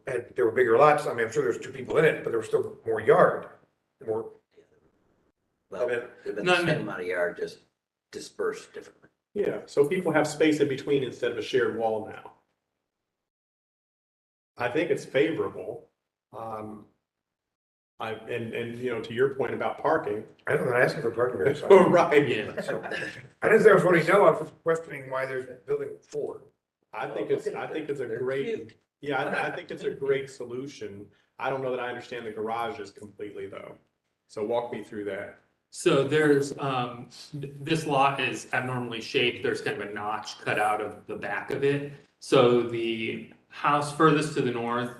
C: they were bigger lots. I mean, I'm sure there's 2 people in it, but there was still more yard. More.
N: Well, they've been the same amount of yard, just dispersed differently.
M: Yeah, so people have space in between instead of a shared wall now. I think it's favorable. And you know, to your point about parking.
C: I'm not asking for parking variance.
M: Oh, right.
J: Yeah.
C: I didn't say I was voting no, I was questioning why there's building 4.
M: I think it's a great, I think it's a great solution. I don't know that I understand the garages completely though. So walk me through that.
J: So there's, this lot is abnormally shaped. There's kind of a notch cut out of the back of it. So the house furthest to the north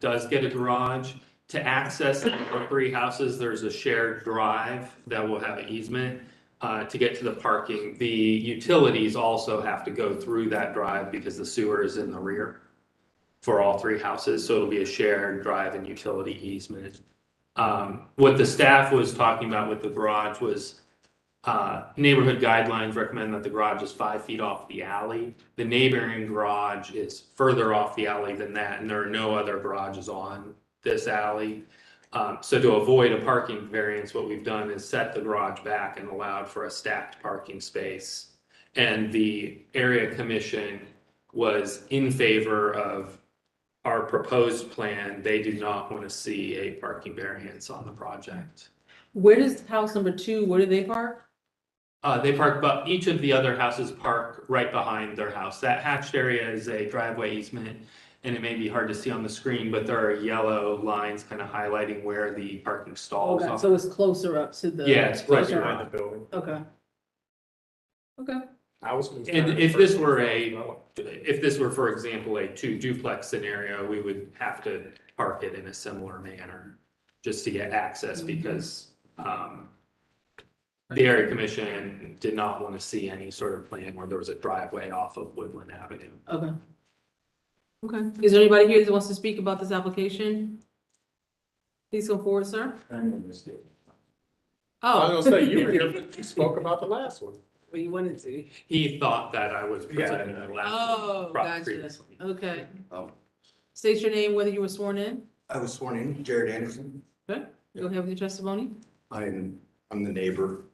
J: does get a garage. To access the 3 houses, there's a shared drive that will have an easement to get to the parking. The utilities also have to go through that drive because the sewer is in the rear for all 3 houses. So it'll be a shared drive and utility easement. What the staff was talking about with the garage was neighborhood guidelines recommend that the garage is 5 feet off the alley. The neighboring garage is further off the alley than that, and there are no other garages on this alley. So to avoid a parking variance, what we've done is set the garage back and allowed for a stacked parking space. And the area commission was in favor of our proposed plan. They do not want to see a parking variance on the project.
B: Where does house number 2, where do they park?
J: They park, but each of the other houses park right behind their house. That hatched area is a driveway easement, and it may be hard to see on the screen, but there are yellow lines kind of highlighting where the parking stalls
B: Okay,
J: are.
B: so it's closer up to the.
J: Yeah, it's
M: Right
J: closer.
M: behind the building.
B: Okay. Okay.
M: I was
J: And
M: concerned
J: if
M: at
J: this
M: first.
J: were, for example, a 2 duplex scenario, we would have to park it in a similar manner just to get access because the area commission did not want to see any sort of plan where there was a driveway off of Woodland Avenue.
B: Okay. Okay. Is there anybody here that wants to speak about this application? Please come forward, sir.
M: I was
B: Oh.
M: gonna say, you were here, but you spoke about the last one.
B: Well, you wanted to.
J: He thought that I was presenting the last
B: Oh, gotcha.
J: previously.
B: Okay.
Q: Oh.
B: State your name, whether you were sworn in.
Q: I was sworn in, Jared Anderson.
B: Okay. Go ahead with your testimony.
Q: I'm the neighbor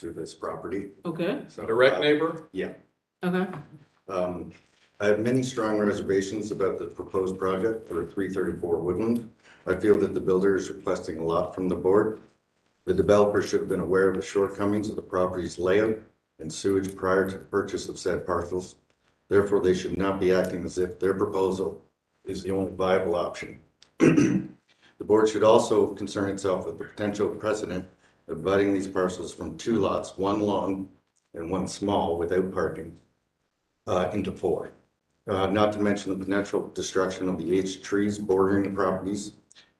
Q: to this property.
B: Okay.
Q: So,
M: Direct neighbor?
Q: Yeah.
B: Okay.
Q: I have many strong reservations about the proposed project for 334 Woodland. I feel that the builder is requesting a lot from the board. The developer should have been aware of the shortcomings of the property's layout and sewage prior to the purchase of said parcels. Therefore, they should not be acting as if their proposal is the only viable option. The board should also concern itself with the potential precedent of dividing these parcels from 2 lots, 1 long and 1 small without parking, into 4. Not to mention the potential destruction of the aged trees bordering the properties.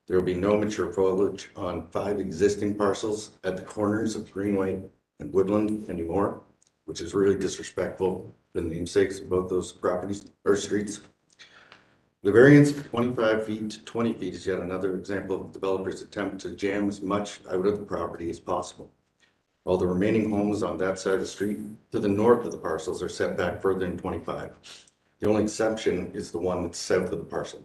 Q: There will be no mature foliage on 5 existing parcels at the corners of Greenway and Woodland anymore, which is really disrespectful to the namesakes of both those properties or streets. The variance of 25 feet to 20 feet is yet another example of developers' attempt to jam as much out of the property as possible. While the remaining homes on that side of the street to the north of the parcels are set back further than 25. The only exception is the one that's south of the parcel.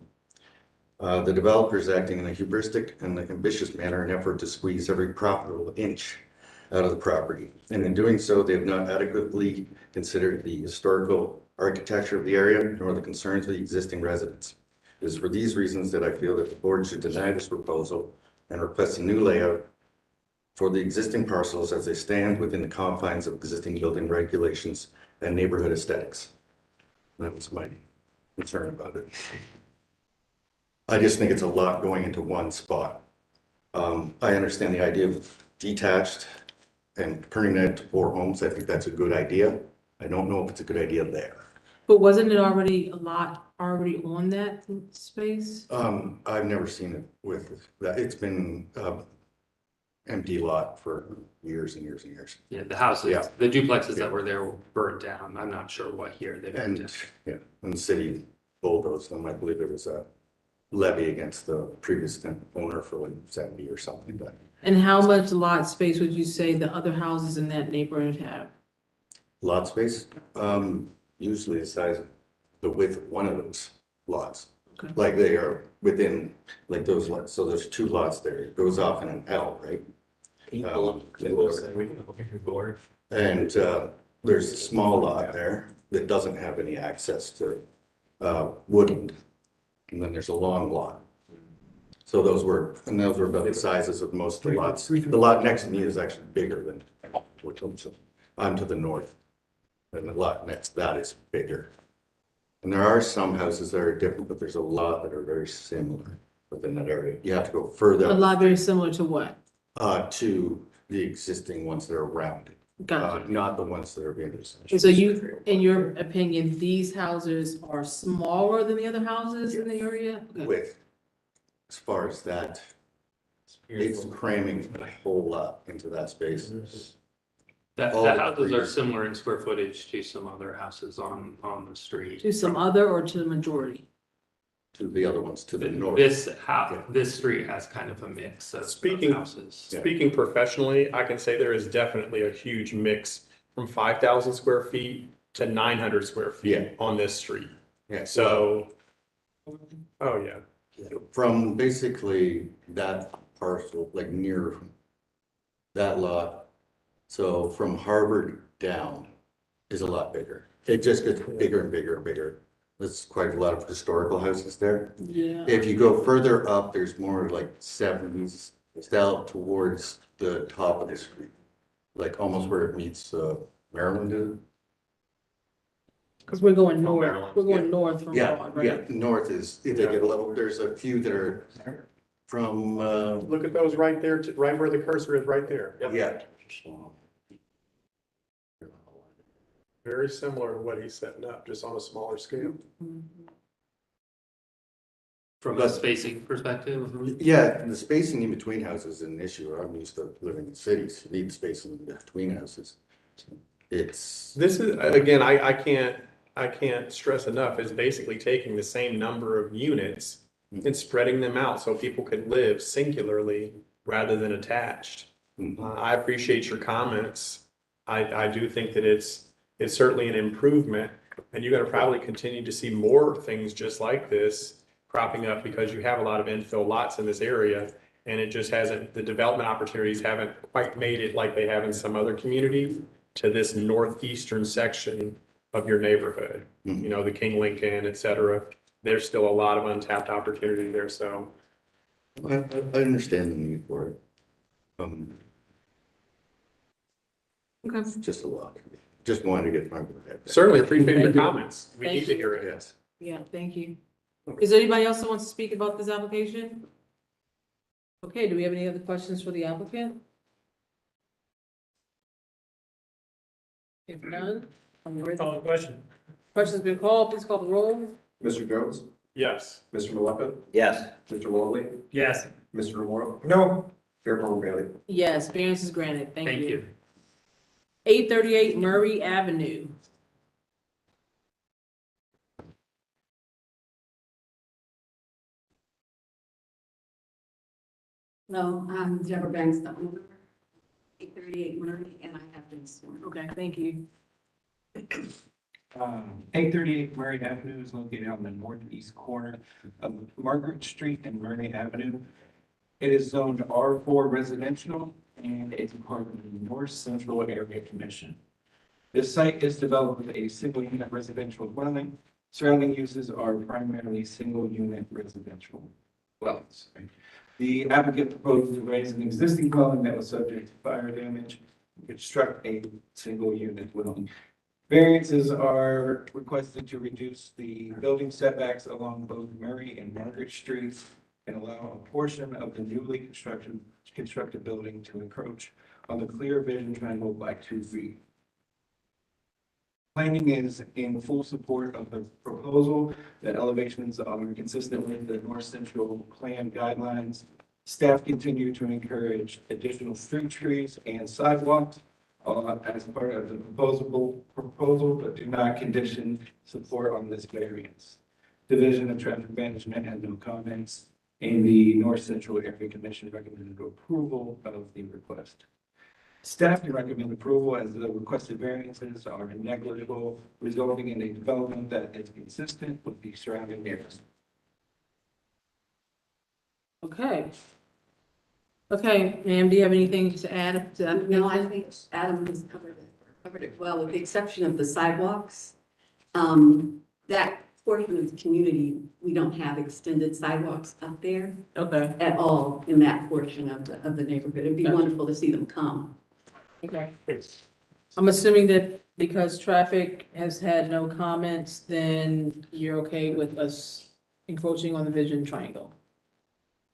Q: The developer is acting in a hubristic and ambitious manner in an effort to squeeze every profitable inch out of the property. And in doing so, they have not adequately considered the historical architecture of the area nor the concerns of the existing residents.
U: It is for these reasons that I feel that the board should deny this proposal and request a new layout for the existing parcels as they stand within the confines of existing building regulations and neighborhood aesthetics. That was my concern about it. I just think it's a lot going into one spot. I understand the idea of detached and turning that to 4 homes. I think that's a good idea. I don't know if it's a good idea there.
B: But wasn't it already a lot already on that space?
U: I've never seen it with that. It's been, empty lot for years and years and years.
J: Yeah, the houses,
U: Yeah.
J: the duplexes
U: Yeah.
J: that were there were burned down. I'm not sure what year they burned down.
U: And, yeah, when the city bulldozed them, I believe there was a levy against the previous owner for like 70 or something, but
B: And how much lot space would you say the other houses in that neighborhood have?
U: lot space, usually the size of the width of one of those lots.
B: Okay.
U: Like they are within, like those lots, so there's 2 lots there, it goes off in an L, right? And there's a small lot there that doesn't have any access to woodland. And then there's a long lot. So those were about the sizes of most of the lots. The lot next to me is actually bigger than, I'm to the north. And the lot next to that is bigger. And there are some houses that are different, but there's a lot that are very similar within that area. You have to go further.
B: A lot very similar to what?
U: To the existing ones that are around it.
B: Gotcha.
U: Not the ones that are being.
B: So you, in your opinion, these houses are smaller than the other houses in the area? Okay.
U: With, as far as that, it's cramming a whole lot into that space.
J: The
U: All the
J: houses are
U: previous-
J: similar in square footage to some other houses on the street.
B: To some other or to the majority?
U: To the other ones, to the north.
J: This street has kind of a mix of
M: Speaking-
J: houses.
M: Speaking professionally, I can say there is definitely a huge mix from 5,000 square feet to 900 square feet
U: Yeah.
M: on this street.
U: Yeah,
M: So, oh yeah.
U: from basically that parcel, like near that lot, so from Harvard down is a lot bigger. It just gets bigger and bigger and bigger. There's quite a lot of historical houses there.
B: Yeah.
U: If you go further up, there's more like 70s style towards the top of the street, like almost where it meets Maryland.
B: Because we're going north, we're going north from
U: Yeah,
B: Broad, right?
U: yeah, north is, if they get a level, there's a few that are from,
M: Look at those right there, right where the cursor is, right there.
U: yeah.
M: Very similar to what he's setting up, just on a smaller scale.
J: From a spacing perspective.
U: Yeah, the spacing in between houses is an issue. I'm used to living in cities, you need spacing in between houses. It's,
M: This is, again, I can't stress enough, is basically taking the same number of units and spreading them out so people can live singularly rather than attached. I appreciate your comments. I do think that it's certainly an improvement, and you're gonna probably continue to see more things just like this cropping up because you have a lot of infill lots in this area, and it just hasn't, the development opportunities haven't quite made it like they have in some other communities to this northeastern section of your neighborhood. You know, the King Lincoln, et cetera. There's still a lot of untapped opportunity there, so.
U: I understand the need for it.
B: Okay.
U: Just a lot. Just wanted to get my word out there.
M: Certainly appreciate your comments. We
B: Thank
M: need to
B: you.
M: hear it.
U: Yes.
B: Yeah, thank you. Is there anybody else that wants to speak about this application? Okay, do we have any other questions for the applicant? If none, I'm ready.
H: Call the question.
B: Question's been called, please call the roll.
Q: Mr. Jones?
M: Yes.
Q: Mr. Malepa?
N: Yes.
Q: Mr. Mobley?
H: Yes.
Q: Mr. Romero?
C: No,
Q: Fairborn Bailey?
B: Yes, variance is granted, thank
J: Thank
B: you.
J: you.
B: 838 Murray Avenue.
V: Hello, I'm Deborah Banks, the owner, 838 Murray, and I have been sworn.
B: Okay, thank you.
W: 838 Murray Avenue is located on the northeast corner of Margaret Street and Murray Avenue. It is zoned R4 residential and it's part of the North Central Area Commission. This site is developed with a single unit residential dwelling Surrounding uses are primarily single-unit residential dwellings. The applicant proposed to raise an existing dwelling that was subject to fire damage, and construct a single-unit dwelling. Variances are requested to reduce the building setbacks along both Murray and Margaret Streets and allow a portion of the newly constructed building to encroach on the clear vision triangle by 2 feet. Planning is in full support of the proposal that elevations are consistent with the North Central Plan guidelines. Staff continue to encourage additional street trees and sidewalks as part of the proposal, but do not condition support on this variance. Division of Traffic Management had no comments, and the North Central Area Commission recommended approval of the request. Staff can recommend approval as the requested variances are negligible, resulting in a development that is consistent with the surrounding areas.
B: Okay. Okay, ma'am, do you have anything to add to that?
V: No, I think Adam has covered it well, with the exception of the sidewalks. That portion of the community, we don't have extended sidewalks up there.
B: Okay.
V: At all in that portion of the neighborhood. It'd be wonderful to see them come.
B: Okay. I'm assuming that because traffic has had no comments, then you're okay with us encroaching on the vision triangle?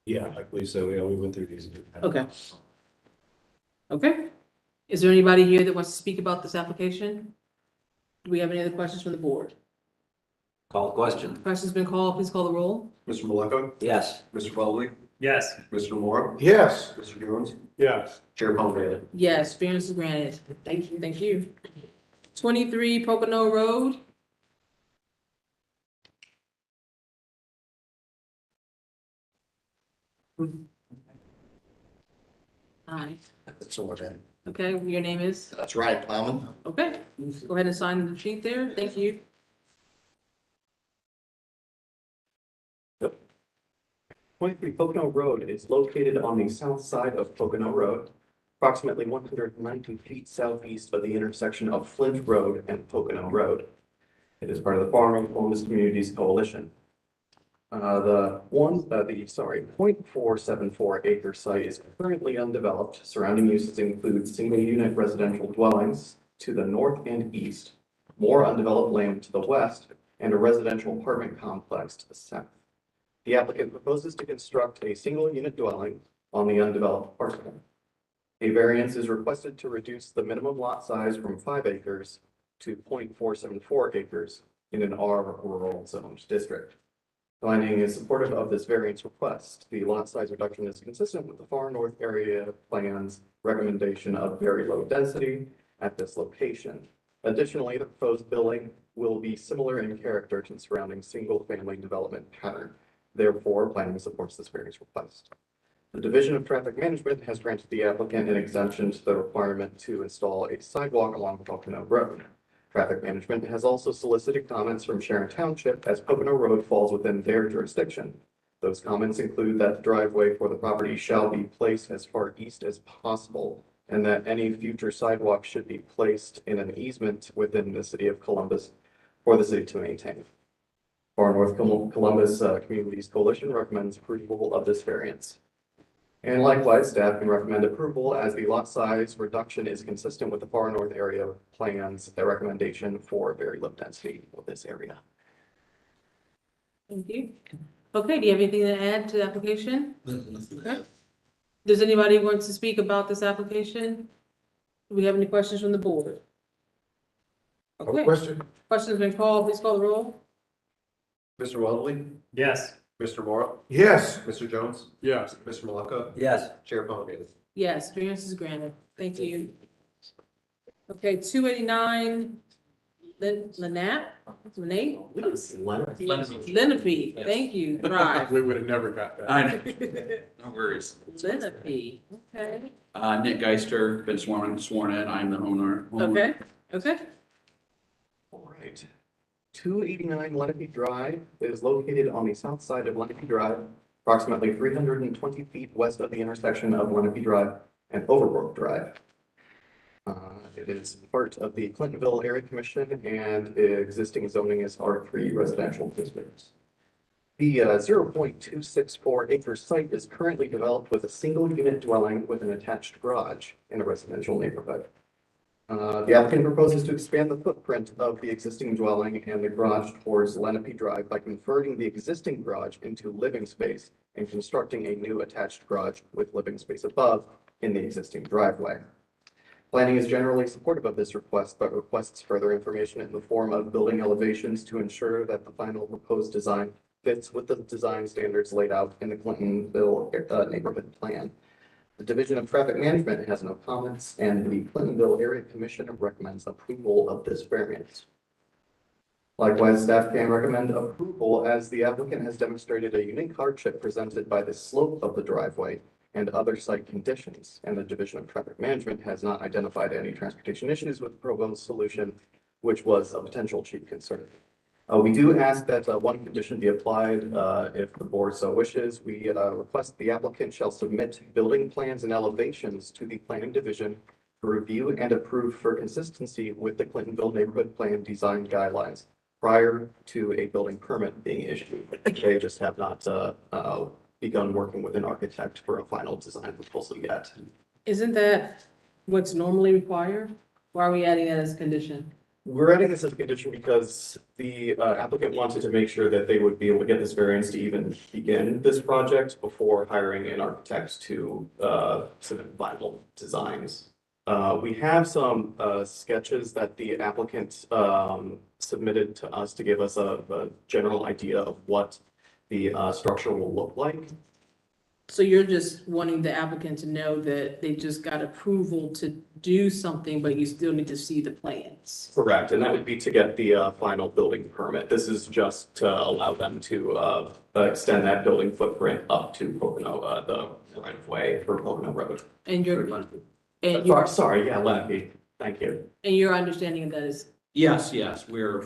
P: Yeah, I believe so. Yeah, we went through these.
B: Okay. Okay. Is there anybody here that wants to speak about this application? Do we have any other questions from the board?
N: Call the question.
B: Question's been called. Please call the roll.
Q: Mr. Maleka?
N: Yes.
Q: Mr. Welby?
A: Yes.
Q: Mr. Moore?
C: Yes.
Q: Mr. Jones?
M: Yes.
Q: Chair Palmgren?
B: Yes, variance is granted.
V: Thank you.
B: Thank you. 23 Pocono Road. Hi.
C: That's so much.
B: Okay, your name is?
C: That's right, Plowman.
B: Okay, go ahead and sign the sheet there. Thank you.
F: Yep. 23 Pocono Road is located on the south side of Pocono Road, approximately 190 feet southeast of the intersection of Flint Road and Pocono Road. It is part of the Farm and Columbus Communities Coalition. The 0.474 acre site is currently undeveloped. Surrounding uses include single-unit residential dwellings to the north and east, more undeveloped land to the west, and a residential apartment complex to the south. The applicant proposes to construct a single-unit dwelling on the undeveloped parcel. A variance is requested to reduce the minimum lot size from 5 acres to 0.474 acres in an R rural zoned district. Planning is supportive of this variance request. The lot size reduction is consistent with the far north area plan's recommendation of very low density at this location. Additionally, the proposed building will be similar in character to the surrounding single-family development pattern. Therefore, planning supports this variance request. The Division of Traffic Management has granted the applicant an exemption to the requirement to install a sidewalk along Pocono Road. Traffic Management has also solicited comments from Sharon Township as Pocono Road falls within their jurisdiction. Those comments include that the driveway for the property shall be placed as far east as possible, and that any future sidewalk should be placed in an easement within the city of Columbus for the city to maintain. Far North Columbus Communities Coalition recommends approval of this variance. And likewise, staff can recommend approval as the lot size reduction is consistent with the far north area plans, their recommendation for very low density of this area.
B: Thank you. Okay, do you have anything to add to the application? Okay. Does anybody want to speak about this application? Do we have any questions from the board? Okay.
C: Question?
B: Question's been called. Please call the roll.
Q: Mr. Welby?
A: Yes.
Q: Mr. Moore?
C: Yes.
Q: Mr. Jones?
M: Yes.
Q: Mr. Maleka?
N: Yes.
Q: Chair Palmgren?
B: Yes, variance is granted. Thank you. Okay, 289 Lenape? Lenape, thank you, Drive.
M: We would have never got that.
I: I know. No worries.
B: Lenape, okay.
I: Nick Geister, been sworn in. I'm the owner.
B: Okay, okay.
F: All right. 289 Lenape Drive is located on the south side of Lenape Drive, approximately 320 feet west of the intersection of Lenape Drive and Overbrook Drive. It is part of the Clintonville Area Commission and existing zoning is R3 residential districts. The 0.264 acre site is currently developed with a single unit dwelling with an attached garage in a residential neighborhood. The applicant proposes to expand the footprint of the existing dwelling and the garage towards Lenape Drive by converting the existing garage into living space and constructing a new attached garage with living space above in the existing driveway. Planning is generally supportive of this request, but requests further information in the form of building elevations to ensure that the final proposed design fits with the design standards laid out in the Clintonville neighborhood plan. The Division of Traffic Management has no comments, and the Clintonville Area Commission recommends approval of this variance. Likewise, staff can recommend approval as the applicant has demonstrated a unique hardship presented by the slope of the driveway and other site conditions, and the Division of Traffic Management has not identified any transportation issues with the proposed solution, which was a potential chief concern. We do ask that one condition be applied if the board so wishes. We request the applicant shall submit building plans and elevations to the Planning Division for review and approve for consistency with the Clintonville Neighborhood Plan Design Guidelines prior to a building permit being issued. They just have not begun working with an architect for a final design proposal yet.
B: Isn't that what's normally required? Why are we adding that as a condition?
F: We're adding this as a condition because the applicant wanted to make sure that they would be able to get this variance to even begin this project before hiring an architect to submit final designs. We have some sketches that the applicant submitted to us to give us a general idea of what the structure will look like.
B: So you're just wanting the applicant to know that they just got approval to do something, but you still need to see the plans?
F: Correct, and that would be to get the final building permit. This is just to allow them to extend that building footprint up to Pocono, the right of way for Pocono Road.
B: And you're,
F: Sorry, yeah, Lenape, thank you.
B: and your understanding of that is?
I: Yes, we're,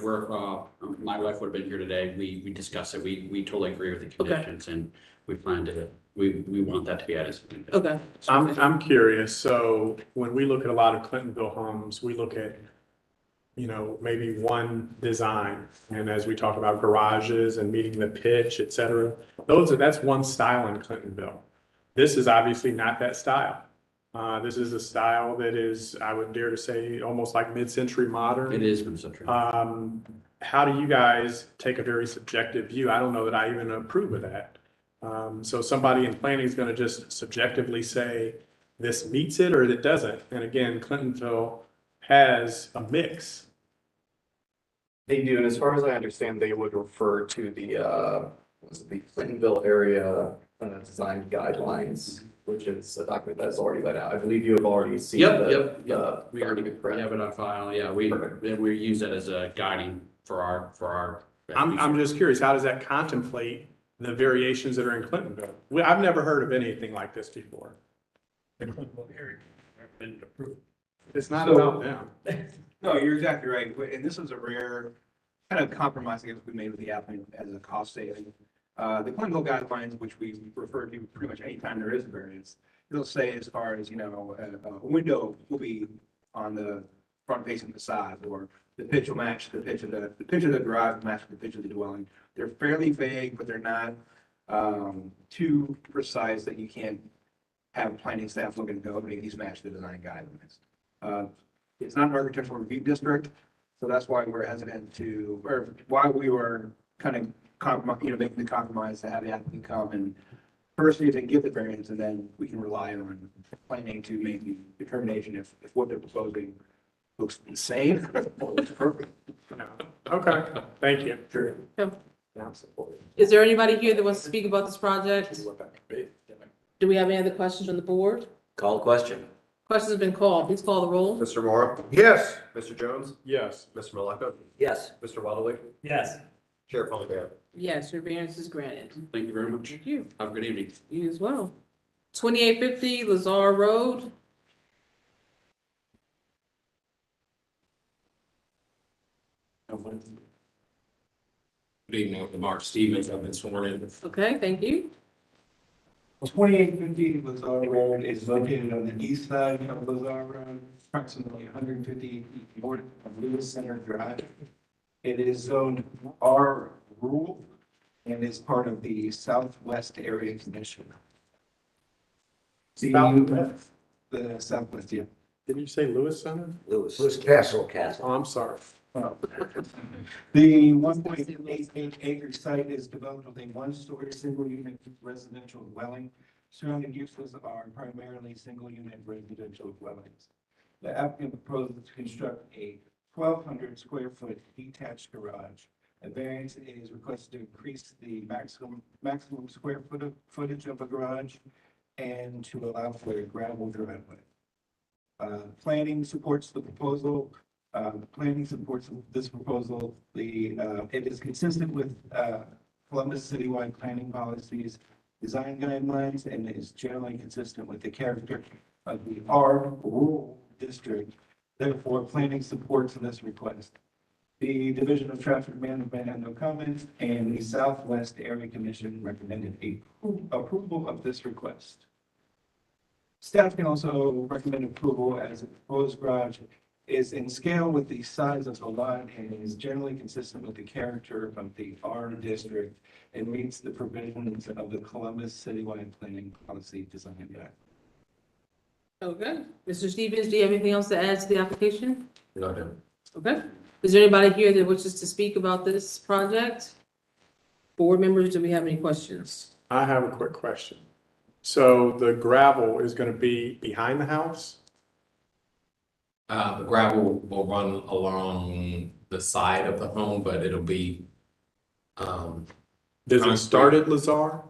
I: my wife would have been here today. We discussed it. We totally agree with the conditions and we plan to, we want that to be added.
B: Okay.
M: I'm curious. So when we look at a lot of Clintonville homes, we look at, you know, maybe one design. And as we talk about garages and meeting the pitch, et cetera, that's one style in Clintonville. This is obviously not that style. This is a style that is, I would dare to say, almost like mid-century modern.
I: It is mid-century.
M: How do you guys take a very subjective view? I don't know that I even approve of that. So somebody in planning is going to just subjectively say this meets it or it doesn't. And again, Clintonville has a mix.
F: They do, and as far as I understand, they would refer to the Clintonville area design guidelines, which is a document that's already laid out. I believe you have already seen.
I: Yep. We already have it on file. Yeah, we use it as a guiding for our.
M: I'm just curious, how does that contemplate the variations that are in Clintonville? I've never heard of anything like this before.
D: The Clintonville area been approved.
M: It's not about them.
D: No, you're exactly right. And this is a rare kind of compromise, I guess, we made with the applicant as a cost saving. The Clintonville guidelines, which we refer to pretty much anytime there is a variance, it'll say as far as, you know, a window will be on the front facing facade, or the pitch will match the pitch of the garage will match the pitch of the dwelling. They're fairly vague, but they're not too precise that you can't have planning staff look and go, make these match the design guidelines. It's not an architectural review district, so that's why we're hesitant to, or why we were kind of making the compromise to have the applicant come and first see if they can give the variance, and then we can rely on planning to make the determination if what they're proposing looks insane or looks perfect.
M: Okay, thank you.
D: Sure.
B: Is there anybody here that wants to speak about this project? Do we have any other questions from the board?
N: Call question.
B: Questions have been called. Please call the roll.
U: Mr. Moore?
C: Yes.
U: Mr. Jones?
M: Yes.
U: Mr. Maleka?
N: Yes.
U: Mr. Waddley?
H: Yes.
U: Chair Polyvan?
B: Yes, your variance is granted.
I: Thank you very much.
B: Thank you.
I: Have a good evening.
B: You as well. 2850 Lazar Road.
E: Good evening, Mark Stevens. I've been sworn in.
B: Okay, thank you.
W: 2850 Lazar Road is located on the east side of Lazar Road, approximately 150 feet north of Lewis Center Drive. It is zoned R rural and is part of the Southwest Area Commission.
M: Southwest?
W: The Southwest, yeah.
M: Didn't you say Lewis Center?
C: Lewis Castle.
M: Oh, I'm sorry.
W: The 1.88 acre site is developed with a one-story single-unit residential dwelling. Surrounding uses are primarily single-unit residential dwellings. The applicant proposes to construct a 1,200 square foot detached garage. A variance is requested to increase the maximum square footage of a garage and to allow for a gravel driveway. Planning supports the proposal. Planning supports this proposal. It is consistent with Columbus citywide planning policies, design guidelines, and is generally consistent with the character of the R rural district. Therefore, planning supports this request. The Division of Traffic Management had no comments, and the Southwest Area Commission recommended approval of this request. Staff can also recommend approval as the proposed garage is in scale with the size of the lot and is generally consistent with the character of the R district and meets the provisions of the Columbus citywide planning policy design guide.
B: Okay, Mr. Stevens, do you have anything else to add to the application?
P: No.
B: Okay, is there anybody here that wishes to speak about this project? Board members, do we have any questions?
M: I have a quick question. So the gravel is going to be behind the house?
J: The gravel will run along the side of the home, but it'll be,
M: Does it start at Lazar?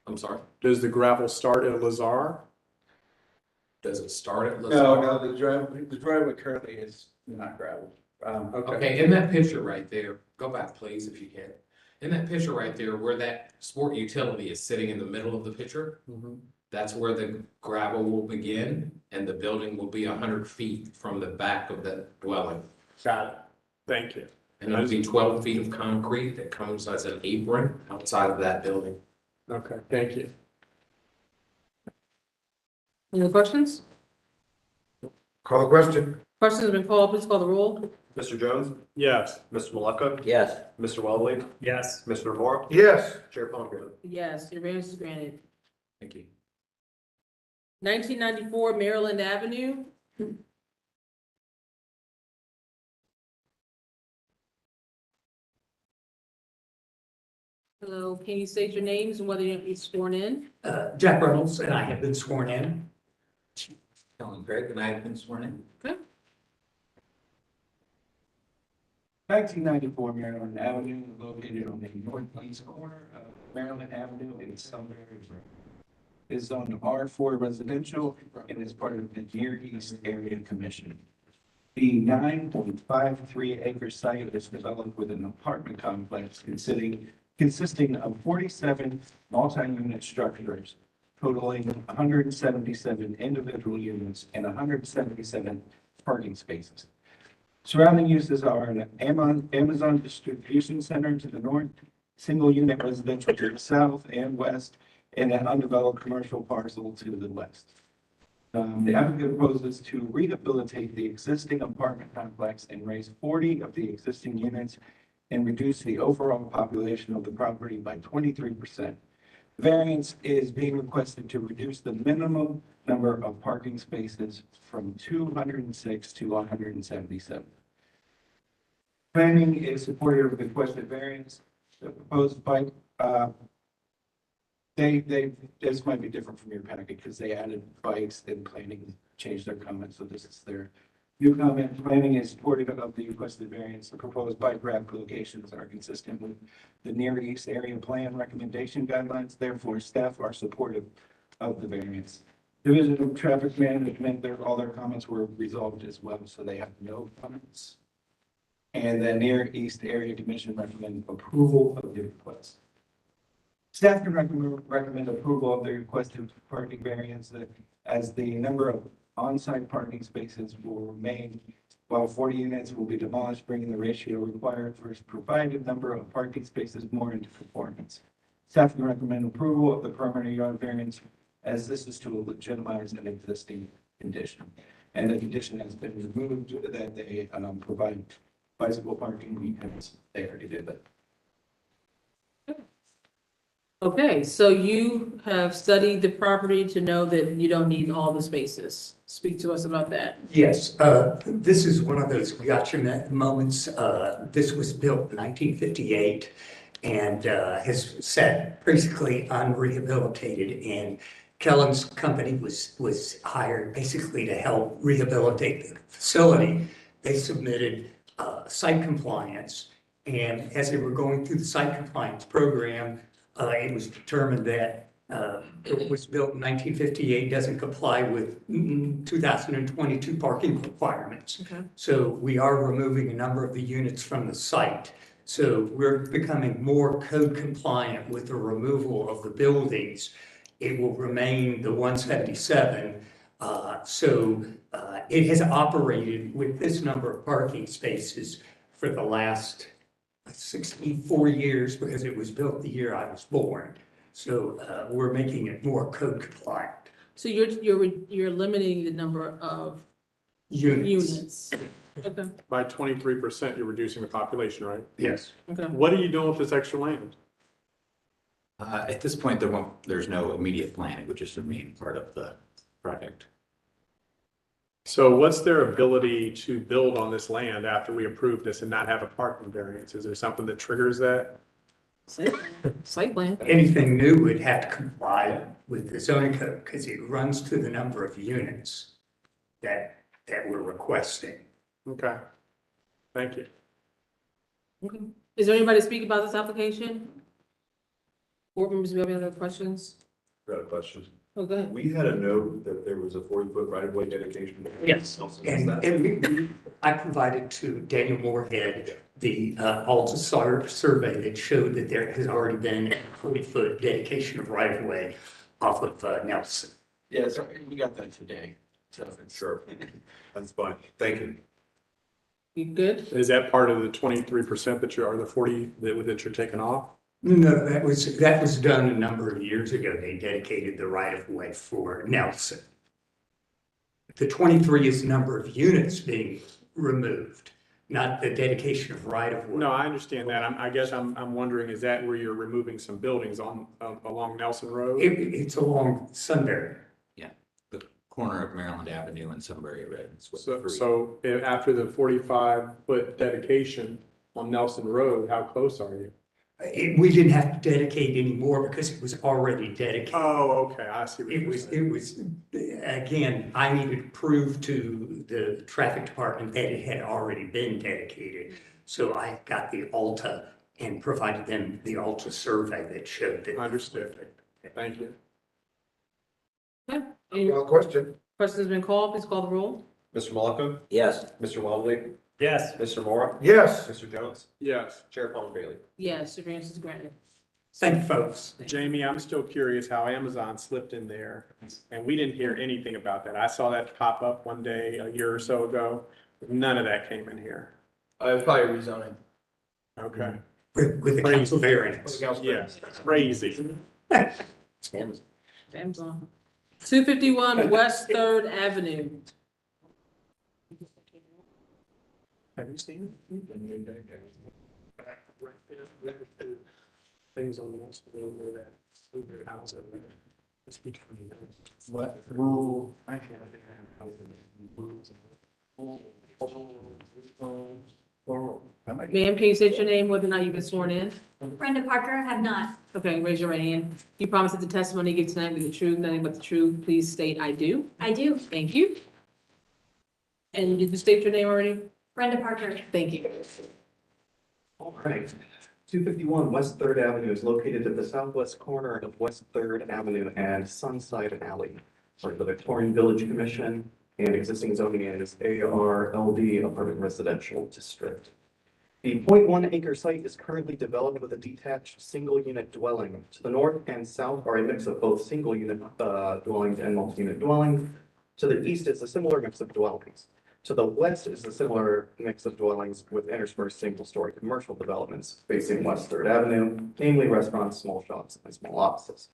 J: I'm sorry,
M: Does the gravel start at Lazar?
J: does it start at Lazar?
W: No, the driveway currently is not gravel.
J: Okay, in that picture right there, go back please if you can. In that picture right there, where that sport utility is sitting in the middle of the picture, that's where the gravel will begin and the building will be 100 feet from the back of the dwelling.
M: Got it. Thank you.
J: And it'll be 12 feet of concrete that comes as an apron outside of that building.
M: Okay, thank you.
B: Any other questions?
C: Call the question.
B: Questions have been called, please call the roll.
F: Mr. Jones?
M: Yes.
F: Mr. Malaka?
N: Yes.
F: Mr. Walbley?
A: Yes.
F: Mr. Moore?
C: Yes.
F: Chair Palmgren?
B: Yes, your variance is granted.
J: Thank you.
B: 1994 Maryland Avenue. Hello, can you state your names and whether you're be sworn in?
E: Jack Reynolds, and I have been sworn in. Ellen Craig, and I have been sworn in.
B: Okay.
W: 1994 Maryland Avenue, located on the northeast corner of Maryland Avenue in Sunbury. Is zoned R4 residential and is part of the Near East Area Commission. The 9.53 acre site is developed with an apartment complex consisting of 47 multi-unit structures totaling 177 individual units and 177 parking spaces. Surrounding uses are an Amazon distribution center to the north, single unit residential to the south and west, and an undeveloped commercial parcel to the west. The applicant proposes to rehabilitate the existing apartment complex and raise 40 of the existing units and reduce the overall population of the property by 23%. Variance is being requested to reduce the minimum number of parking spaces from 206 to 177. Planning is supportive of the requested variance. The proposed bike, this might be different from your packet because they added bikes and planning changed their comments, so this is their new comment. Planning is supportive of the requested variance. The proposed bike rack locations are consistent with the Near East Area Plan recommendation guidelines. Therefore, staff are supportive of the variance. Division of Traffic Management, all their comments were resolved as well, so they have no comments. And the Near East Area Commission recommend approval of the request. Staff can recommend approval of the requested parking variance as the number of on-site parking spaces will remain, while 40 units will be demolished, bringing the ratio required for its provided number of parking spaces more into conformance. Staff can recommend approval of the primary yard variance as this is to legitimize an existing condition. And the condition has been removed that they provide bicycle parking because they already did that.
B: Okay, so you have studied the property to know that you don't need all the spaces. Speak to us about that.
K: Yes, this is one of those gotcha moments. This was built in 1958 and has sat basically unrehabilitated. And Kellen's company was hired basically to help rehabilitate the facility. They submitted site compliance, and as they were going through the site compliance program, it was determined that it was built in 1958, doesn't comply with 2022 parking requirements.
B: Okay.
K: So we are removing a number of the units from the site. So we're becoming more code compliant with the removal of the buildings. It will remain the 177. It has operated with this number of parking spaces for the last 64 years because it was built the year I was born. So we're making it more code compliant.
B: So you're limiting the number of units. Okay.
M: By 23%, you're reducing the population, right?
K: Yes.
B: Okay.
M: What are you doing with this extra land?
I: At this point, there's no immediate plan. It would just remain part of the project.
M: So what's their ability to build on this land after we approve this and not have a parking variance? Is there something that triggers that?
B: Site plan.
K: Anything new would have to comply with the zoning code because it runs to the number of units that we're requesting.
M: Okay. Thank you.
B: Okay. Is there anybody to speak about this application? Board members, do you have any other questions?
P: Got a question.
B: Oh, go ahead.
P: We had a note that there was a 40-foot right-of-way dedication.
K: Yes, and I provided to Daniel Moorhead the Alta survey that showed that there has already been a 40-foot dedication of right-of-way off of Nelson.
I: Yeah, so we got that today. So
P: Sure, that's fine. Thank you.
B: You good?
M: Is that part of the 23% that you're, or the 40 that you're taking off?
K: No, that was done a number of years ago. They dedicated the right-of-way for Nelson. The 23 is the number of units being removed, not the dedication of right-of-way.
M: No, I understand that. I guess I'm wondering, is that where you're removing some buildings on along Nelson Road?
K: It's along Sunbury.
I: Yeah, the corner of Maryland Avenue and Sunbury Road.
M: So after the 45-foot dedication on Nelson Road, how close are you?
K: We didn't have to dedicate anymore because it was already dedicated.
M: Oh, okay, I see.
K: It was, again, I needed to prove to the traffic department that it had already been dedicated. So I got the Alta and provided them the Alta survey that showed that.
M: Understood. Thank you.
B: Okay.
C: Well, question.
B: Question has been called. Please call the roll.
F: Mr. Malaka?
N: Yes.
F: Mr. Walmsley?
H: Yes.
F: Mr. Mora?
C: Yes.
F: Mr. Jones?
M: Yes.
F: Chair Paul Bailey?
B: Yes, the variance is granted.
K: Thank you, folks.
M: Jamie, I'm still curious how Amazon slipped in there, and we didn't hear anything about that. I saw that pop up one day a year or so ago. None of that came in here.
D: It was probably rezoning.
M: Okay.
K: With the council variance.
M: Yeah, crazy.
B: Amazon. 251 West Third Avenue.
M: Have you seen it? Things on the wall, where that house over there. It's becoming. What rule? I have
B: Ma'am, can you state your name, whether or not you've been sworn in?
T: Brenda Parker, have not.
B: Okay, raise your right hand. You promise that the testimony you give tonight will be the truth, nothing but the truth. Please state I do.
T: I do.
B: Thank you. And did you state your name already?
T: Brenda Parker.
B: Thank you.
F: All right. 251 West 3rd Avenue is located at the southwest corner of West 3rd Avenue and Sunside Alley. Part of the Victorian Village Commission and existing zoning is ARLD Apartment Residential District. The 0.1 acre site is currently developed with a detached single unit dwelling. To the north and south are a mix of both single unit dwellings and multi-unit dwellings. To the east is a similar mix of dwellings. To the west is a similar mix of dwellings with interspersed single-story commercial developments facing West Third Avenue, namely restaurants, small shops, and small offices.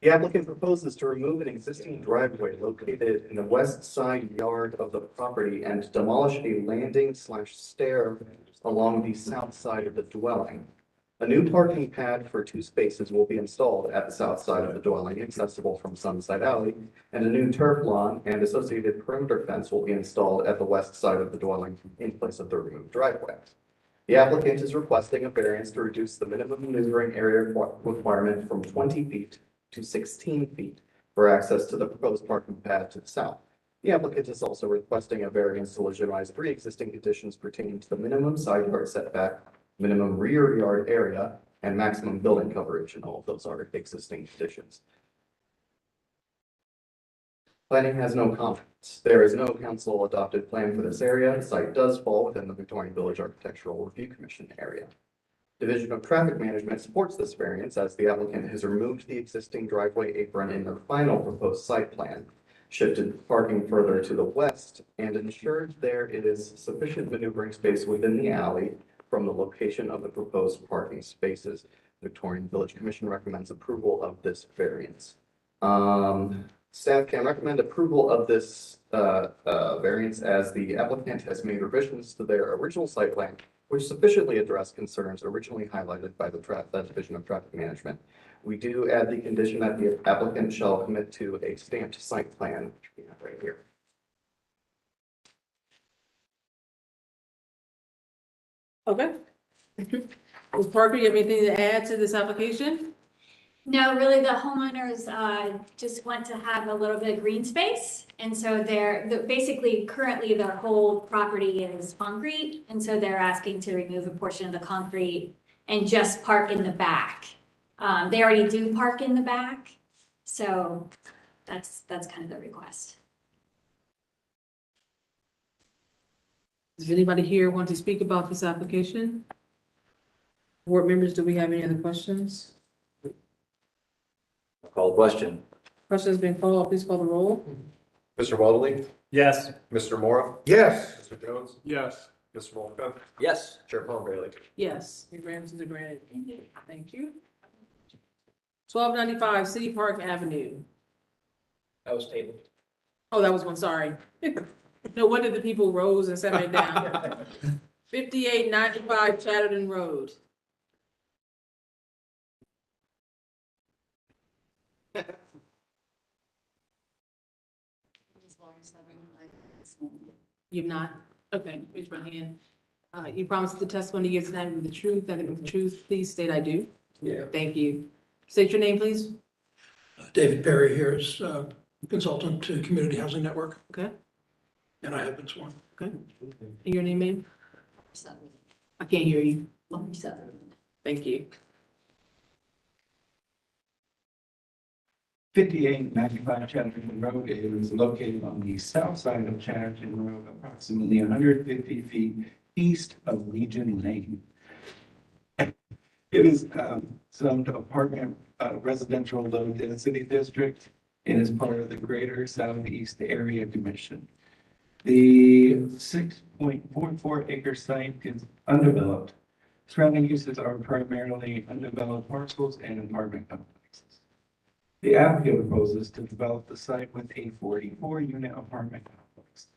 F: The applicant proposes to remove an existing driveway located in the west side yard of the property and demolish a landing/stair along the south side of the dwelling. A new parking pad for 2 spaces will be installed at the south side of the dwelling, accessible from Sunside Alley, and a new turf lawn and associated perimeter fence will be installed at the west side of the dwelling in place of the removed driveway. The applicant is requesting a variance to reduce the minimum maneuvering area requirement from 20 feet to 16 feet for access to the proposed parking pad to the south. The applicant is also requesting a variance to legitimize pre-existing conditions pertaining to the minimum side yard setback, minimum rear yard area, and maximum building coverage, and all of those are existing conditions. Planning has no comments. There is no council adopted plan for this area. The site does fall within the Victorian Village Architectural Review Commission area. Division of Traffic Management supports this variance as the applicant has removed the existing driveway apron in their final proposed site plan, shifted parking further to the west, and ensured there is sufficient maneuvering space within the alley from the location of the proposed parking spaces. Victorian Village Commission recommends approval of this variance. Staff can recommend approval of this variance as the applicant has made revisions to their original site plan, which sufficiently address concerns originally highlighted by the Division of Traffic Management. We do add the condition that the applicant shall commit to a stamped site plan, which we have right here.
B: Okay. Ms. Parker, you have anything to add to this application?
T: No, really, the homeowners just want to have a little bit of green space. And so basically, currently, their whole property is concrete. And so they're asking to remove a portion of the concrete and just park in the back. They already do park in the back. So that's kind of the request.
B: Does anybody here want to speak about this application? Board members, do we have any other questions?
P: Call the question.
B: Questions being called, please call the roll.
P: Mr. Waldley?
M: Yes.
P: Mr. Mora?
C: Yes.
P: Mr. Jones?
M: Yes.
P: Mr. Malka?
N: Yes.
P: Chair Paul Bailey?
B: Yes, your variances are granted. Thank you. 1295 City Park Avenue.
E: That was tabled.
B: Oh, that was one, sorry. No wonder the people rose and sat right down. 5895 Chatterton Road. You've not? Okay, raise your hand. You promise the testimony you give tonight will be the truth, nothing but the truth. Please state I do.
G: Yeah.
B: Thank you. State your name, please.
G: David Perry here is consultant to Community Housing Network.
B: Okay.
G: And I have been sworn.
B: Okay. And your name, ma'am? I can't hear you. Thank you.
W: 5895 Chatterton Road is located on the south side of Chatterton Road, approximately 150 feet east of Legion Lane. It is zoned apartment residential low density district. It is part of the Greater Southeast Area Commission. The 6.44 acre site is undeveloped. Surrounding uses are primarily undeveloped parcels and apartment complexes. The applicant proposes to develop the site with a 44-unit apartment complex.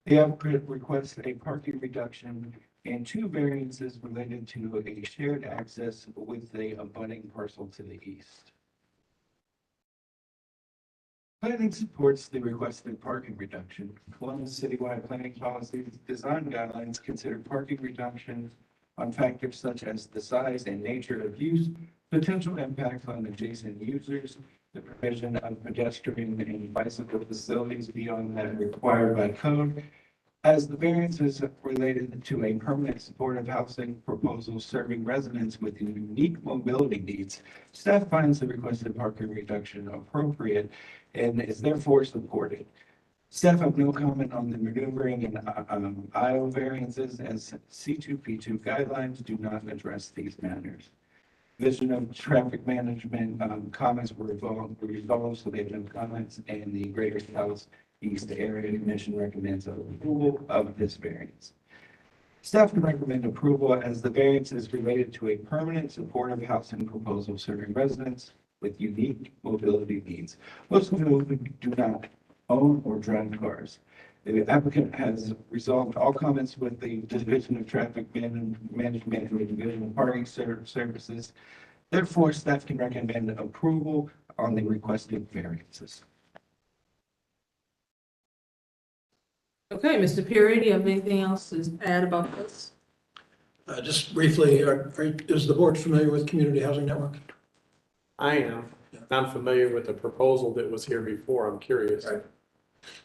W: The applicant requests a parking reduction and 2 variances related to a shared access with a abutting parcel to the east. Planning supports the requested parking reduction. Columbus citywide planning policies design guidelines consider parking reductions on factors such as the size and nature of use, potential impacts on adjacent users, the provision of pedestrian and bicycle facilities beyond that required by code. As the variance is related to a permanent supportive housing proposal serving residents with unique mobility needs, staff finds the requested parking reduction appropriate and is therefore supported. Staff have no comment on the maneuvering and aisle variances as C2P2 guidelines do not address these matters. Division of Traffic Management comments were resolved, so they have no comments, and the Greater South East Area Commission recommends approval of this variance. Staff can recommend approval as the variance is related to a permanent supportive housing proposal serving residents with unique mobility needs, most of whom do not own or drive cars. The applicant has resolved all comments with the Division of Traffic Management and Division of Parking Services. Therefore, staff can recommend approval on the requested variances.
B: Okay, Mr. Perry, do you have anything else to add about this?
G: Just briefly, is the board familiar with Community Housing Network?
M: I am. I'm familiar with the proposal that was here before. I'm curious.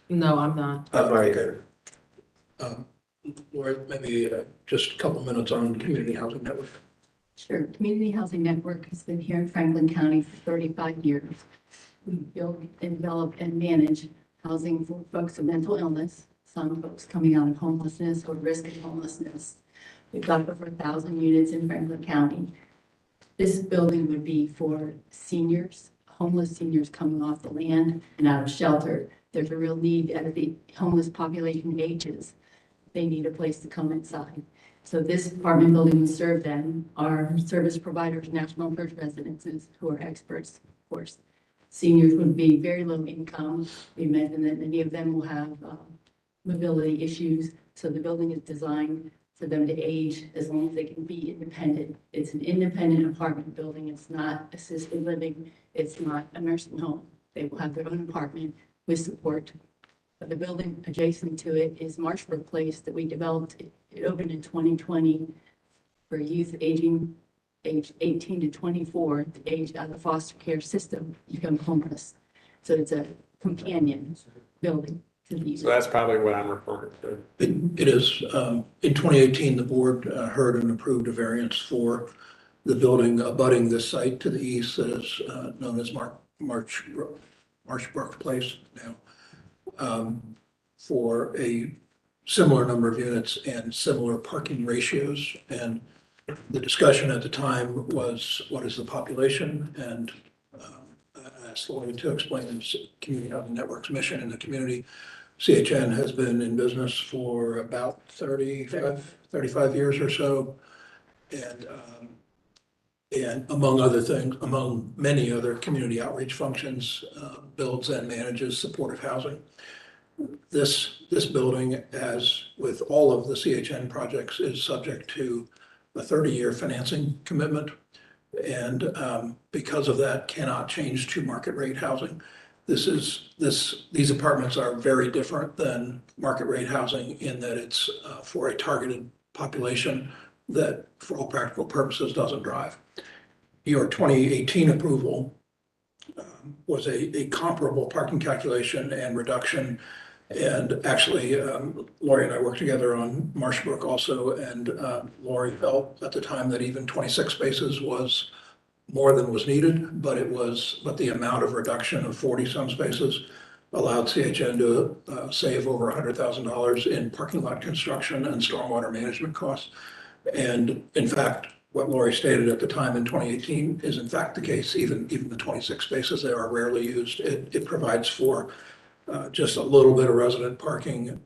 B: No, I'm not.
G: Okay. Or maybe just a couple minutes on Community Housing Network.
V: Sure. Community Housing Network has been here in Franklin County for 35 years. We build and develop and manage housing for folks with mental illness, some folks coming out of homelessness or risk of homelessness. We've got over 1,000 units in Franklin County. This building would be for seniors, homeless seniors coming off the land and out of shelter. There's a real need as the homeless population ages. They need a place to come inside. So this apartment building would serve them. Our service providers, National First Residences, who are experts, of course. Seniors would be very low income. We mentioned that many of them will have mobility issues. So the building is designed for them to age as long as they can be independent. It's an independent apartment building. It's not assisted living. It's not a nursing home. They will have their own apartment with support. But the building adjacent to it is Marshbrook Place that we developed. It opened in 2020 for youth aging age 18 to 24, aged out of the foster care system, become homeless. So it's a companion building.
M: So that's probably what I'm referring to.
G: It is. In 2018, the board heard and approved a variance for the building abutting this site to the east that is known as Marshbrook Place now, for a similar number of units and similar parking ratios. And the discussion at the time was, what is the population? And I asked Lori to explain the Community Housing Network's mission in the community. CHN has been in business for about 35 years or so. And among other things, among many other community outreach functions, builds and manages supportive housing. This building, as with all of the CHN projects, is subject to a 30-year financing commitment. And because of that, cannot change to market rate housing. These apartments are very different than market rate housing in that it's for a targeted population that, for all practical purposes, doesn't drive. Your 2018 approval was a comparable parking calculation and reduction. And actually, Lori and I worked together on Marshbrook also, and Lori felt at the time that even 26 spaces was more than was needed, but the amount of reduction of 40-some spaces allowed CHN to save over $100,000 in parking lot construction and stormwater management costs. And in fact, what Lori stated at the time in 2018 is in fact the case. Even the 26 spaces there are rarely used. It provides for just a little bit of resident parking,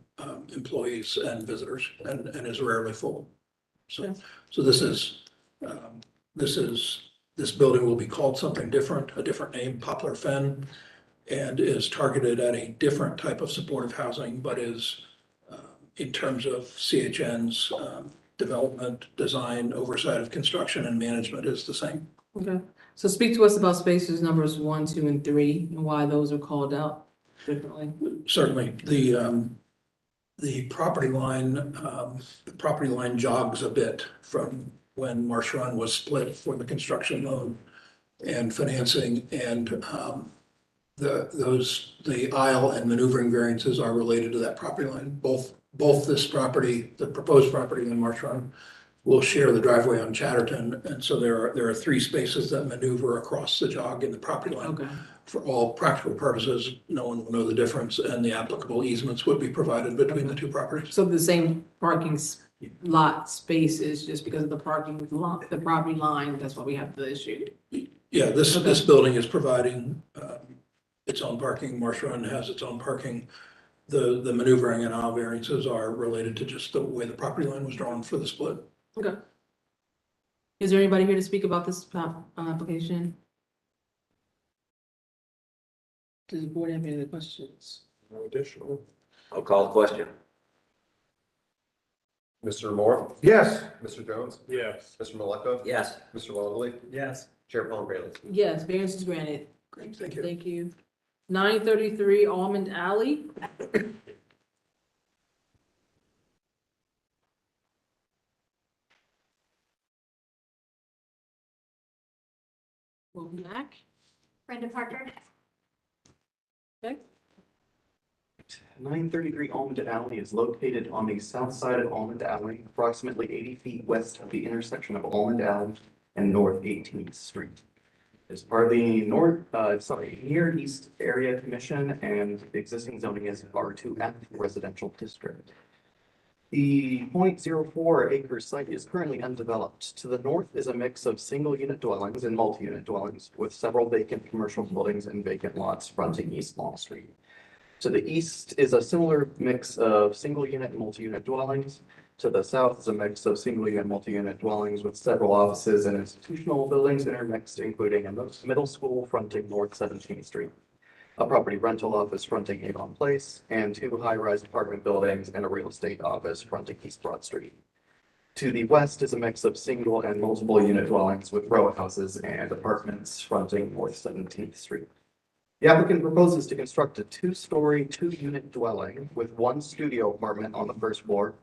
G: employees and visitors, and is rarely full. So this building will be called something different, a different name, Poplar Fen, and is targeted at a different type of supportive housing, but is in terms of CHN's development, design, oversight of construction and management is the same.
B: Okay, so speak to us about spaces numbers 1, 2, and 3, and why those are called out differently.
G: Certainly, the property line jogs a bit from when Marsh Run was split for the construction loan and financing, and the aisle and maneuvering variances are related to that property line. Both this property, the proposed property in Marsh Run, will share the driveway on Chatterton, and so there are 3 spaces that maneuver across the jog in the property line.
B: Okay.
G: For all practical purposes, no one will know the difference, and the applicable easements would be provided between the 2 properties.
B: So the same parking lot spaces, just because of the parking lot, the property line, that's why we have the issue.
G: Yeah, this building is providing its own parking. Marsh Run has its own parking. The maneuvering and aisle variances are related to just the way the property line was drawn for the split.
B: Okay. Is there anybody here to speak about this application? Does the board have any other questions?
M: No additional.
N: I'll call the question.
Q: Mr. Moore?
C: Yes.
Q: Mr. Jones?
M: Yes.
Q: Mr. Maleka?
N: Yes.
Q: Mr. Wallerly?
S: Yes.
Q: Chair Palmgren?
B: Yes, variance is granted.
G: Great, thank you.
B: Thank you. 933 Almond Alley. Welcome back.
T: Brenda Parker.
B: Okay.
F: 933 Almond Alley is located on the south side of Almond Alley, approximately 80 feet west of the intersection of Almond Alley and North 18th Street. It's part of the Near East Area Commission, and the existing zoning is R2F Residential District. The 0.04 acre site is currently undeveloped. To the north is a mix of single-unit dwellings and multi-unit dwellings, with several vacant commercial buildings and vacant lots fronting East Long Street. To the east is a similar mix of single-unit and multi-unit dwellings. To the south is a mix of single-unit and multi-unit dwellings with several offices and institutional buildings intermixed, including a middle school fronting North 17th Street, a property rental office fronting Avon Place, and 2 high-rise apartment buildings and a real estate office fronting East Broad Street. To the west is a mix of single and multiple unit dwellings with row houses and apartments fronting North 17th Street. The applicant proposes to construct a 2-story, 2-unit dwelling with 1 studio apartment on the first floor,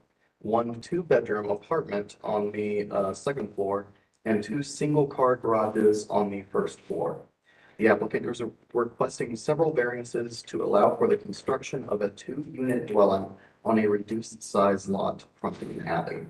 F: 1 2-bedroom apartment on the second floor, and 2 single-car garages on the first floor. The applicant is requesting several variances to allow for the construction of a 2-unit dwelling on a reduced size lot fronting an alley.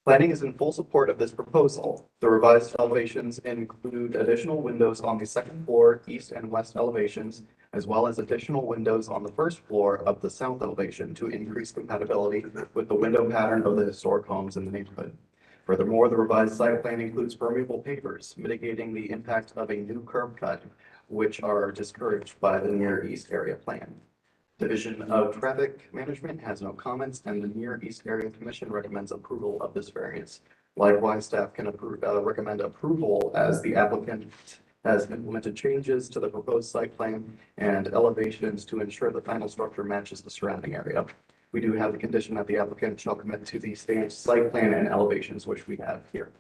F: Planning is in full support of this proposal. The revised elevations include additional windows on the second floor, east and west elevations, as well as additional windows on the first floor of the south elevation to increase compatibility with the window pattern of the historic homes in the neighborhood. Furthermore, the revised site plan includes permeable pavers, mitigating the impact of a new curb cut, which are discouraged by the Near East Area Plan. Division of Traffic Management has no comments, and the Near East Area Commission recommends approval of this variance. Likewise, staff can recommend approval as the applicant has implemented changes to the proposed site plan and elevations to ensure the final structure matches the surrounding area. We do have the condition that the applicant shall commit to the stamped site plan and elevations, which we have here.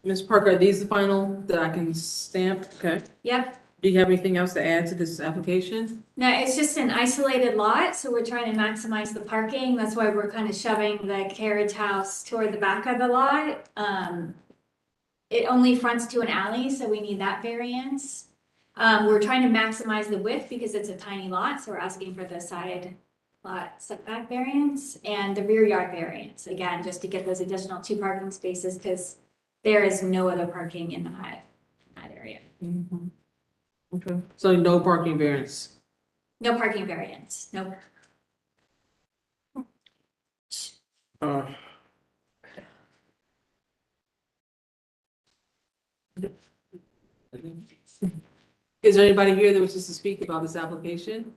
B: Ms. Parker, are these the final that I can stamp? Okay.
T: Yep.
B: Do you have anything else to add to this application?
T: No, it's just an isolated lot, so we're trying to maximize the parking. That's why we're kind of shoving the carriage house toward the back of the lot. It only fronts to an alley, so we need that variance. We're trying to maximize the width because it's a tiny lot, so we're asking for the side lot setback variance and the rear yard variance, again, just to get those additional 2 parking spaces because there is no other parking in that area.
B: Mm-hmm. Okay, so no parking variance.
T: No parking variance, nope.
B: Is there anybody here that wishes to speak about this application?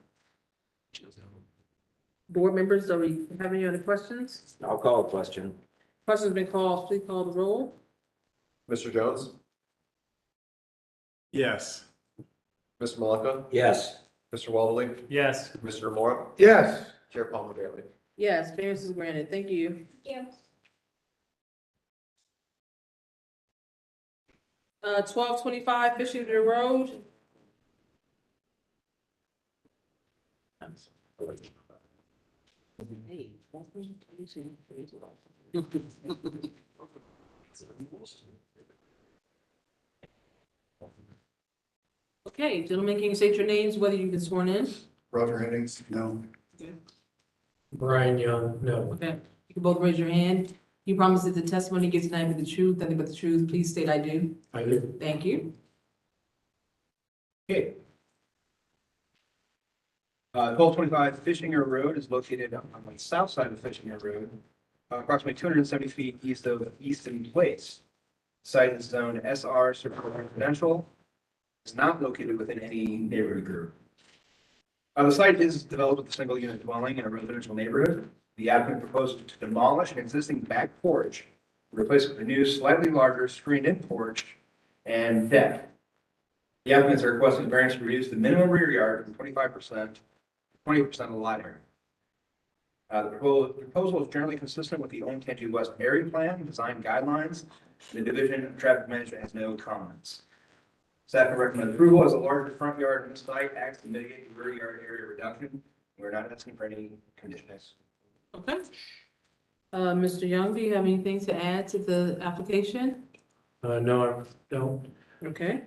B: Board members, do we have any other questions?
N: I'll call a question.
B: Question's been called, please call the roll.
Q: Mr. Jones?
M: Yes.
Q: Mr. Maleka?
N: Yes.
Q: Mr. Wallerly?
M: Yes.
Q: Mr. Moore?
C: Yes.
Q: Chair Palmgren?
B: Yes, variance is granted, thank you.
T: Thank you.
B: 1225 Fishington Road. Okay, gentlemen, can you state your names, whether you've been sworn in?
Q: Roger Hennings? No.
A: Brian Young, no.
B: Okay, you can both raise your hand. You promise that the testimony gives nothing but the truth, nothing but the truth. Please state I do.
A: I do.
B: Thank you.
D: Okay. 1225 Fishinger Road is located on the south side of Fishinger Road, approximately 270 feet east of Easton Place. Site is zoned SR Suburban Residential. It's not located within any neighborhood group. The site is developed with a single unit dwelling in a residential neighborhood. The applicant proposes to demolish an existing back porch, replace it with a new slightly larger screened-in porch and deck. The applicants are requesting a variance to reduce the minimum rear yard from 25% to 20% of the lot area. The proposal is generally consistent with the Olentangy West area plan, design guidelines. The Division of Traffic Management has no comments. Staff can recommend approval as a larger front yard on the site acts to mitigate the rear yard area reduction. We're not asking for any conditions.
B: Okay. Mr. Young, do you have anything to add to the application?
A: No, I don't.
B: Okay.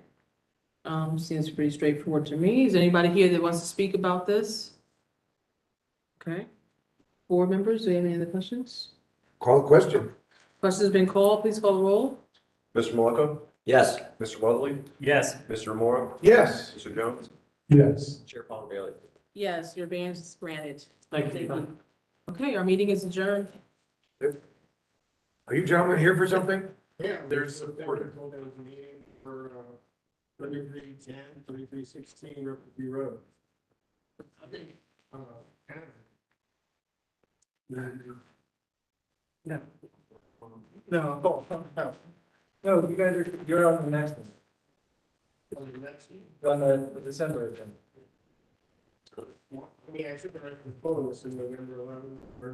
B: Seems pretty straightforward to me. Is there anybody here that wants to speak about this? Okay. Board members, do you have any other questions?
C: Call the question.
B: Question's been called. Please call the roll.
U: Mr. Malika?
N: Yes.
U: Mr. Weatherly?
A: Yes.
U: Mr. Moore?
C: Yes.
U: Mr. Jones?
M: Yes.
U: Chair Paul Bailey?
B: Yes, your variance is granted.
A: Thank you.
B: Okay, our meeting is adjourned.
C: Are you gentlemen here for something?
M: Yeah, there's support. Meeting for 3310, 3316 Riverview Road. No. No, no, you guys are, you're on the next one. On the next one? On the December agenda. I mean, I should have been photos in November 11th.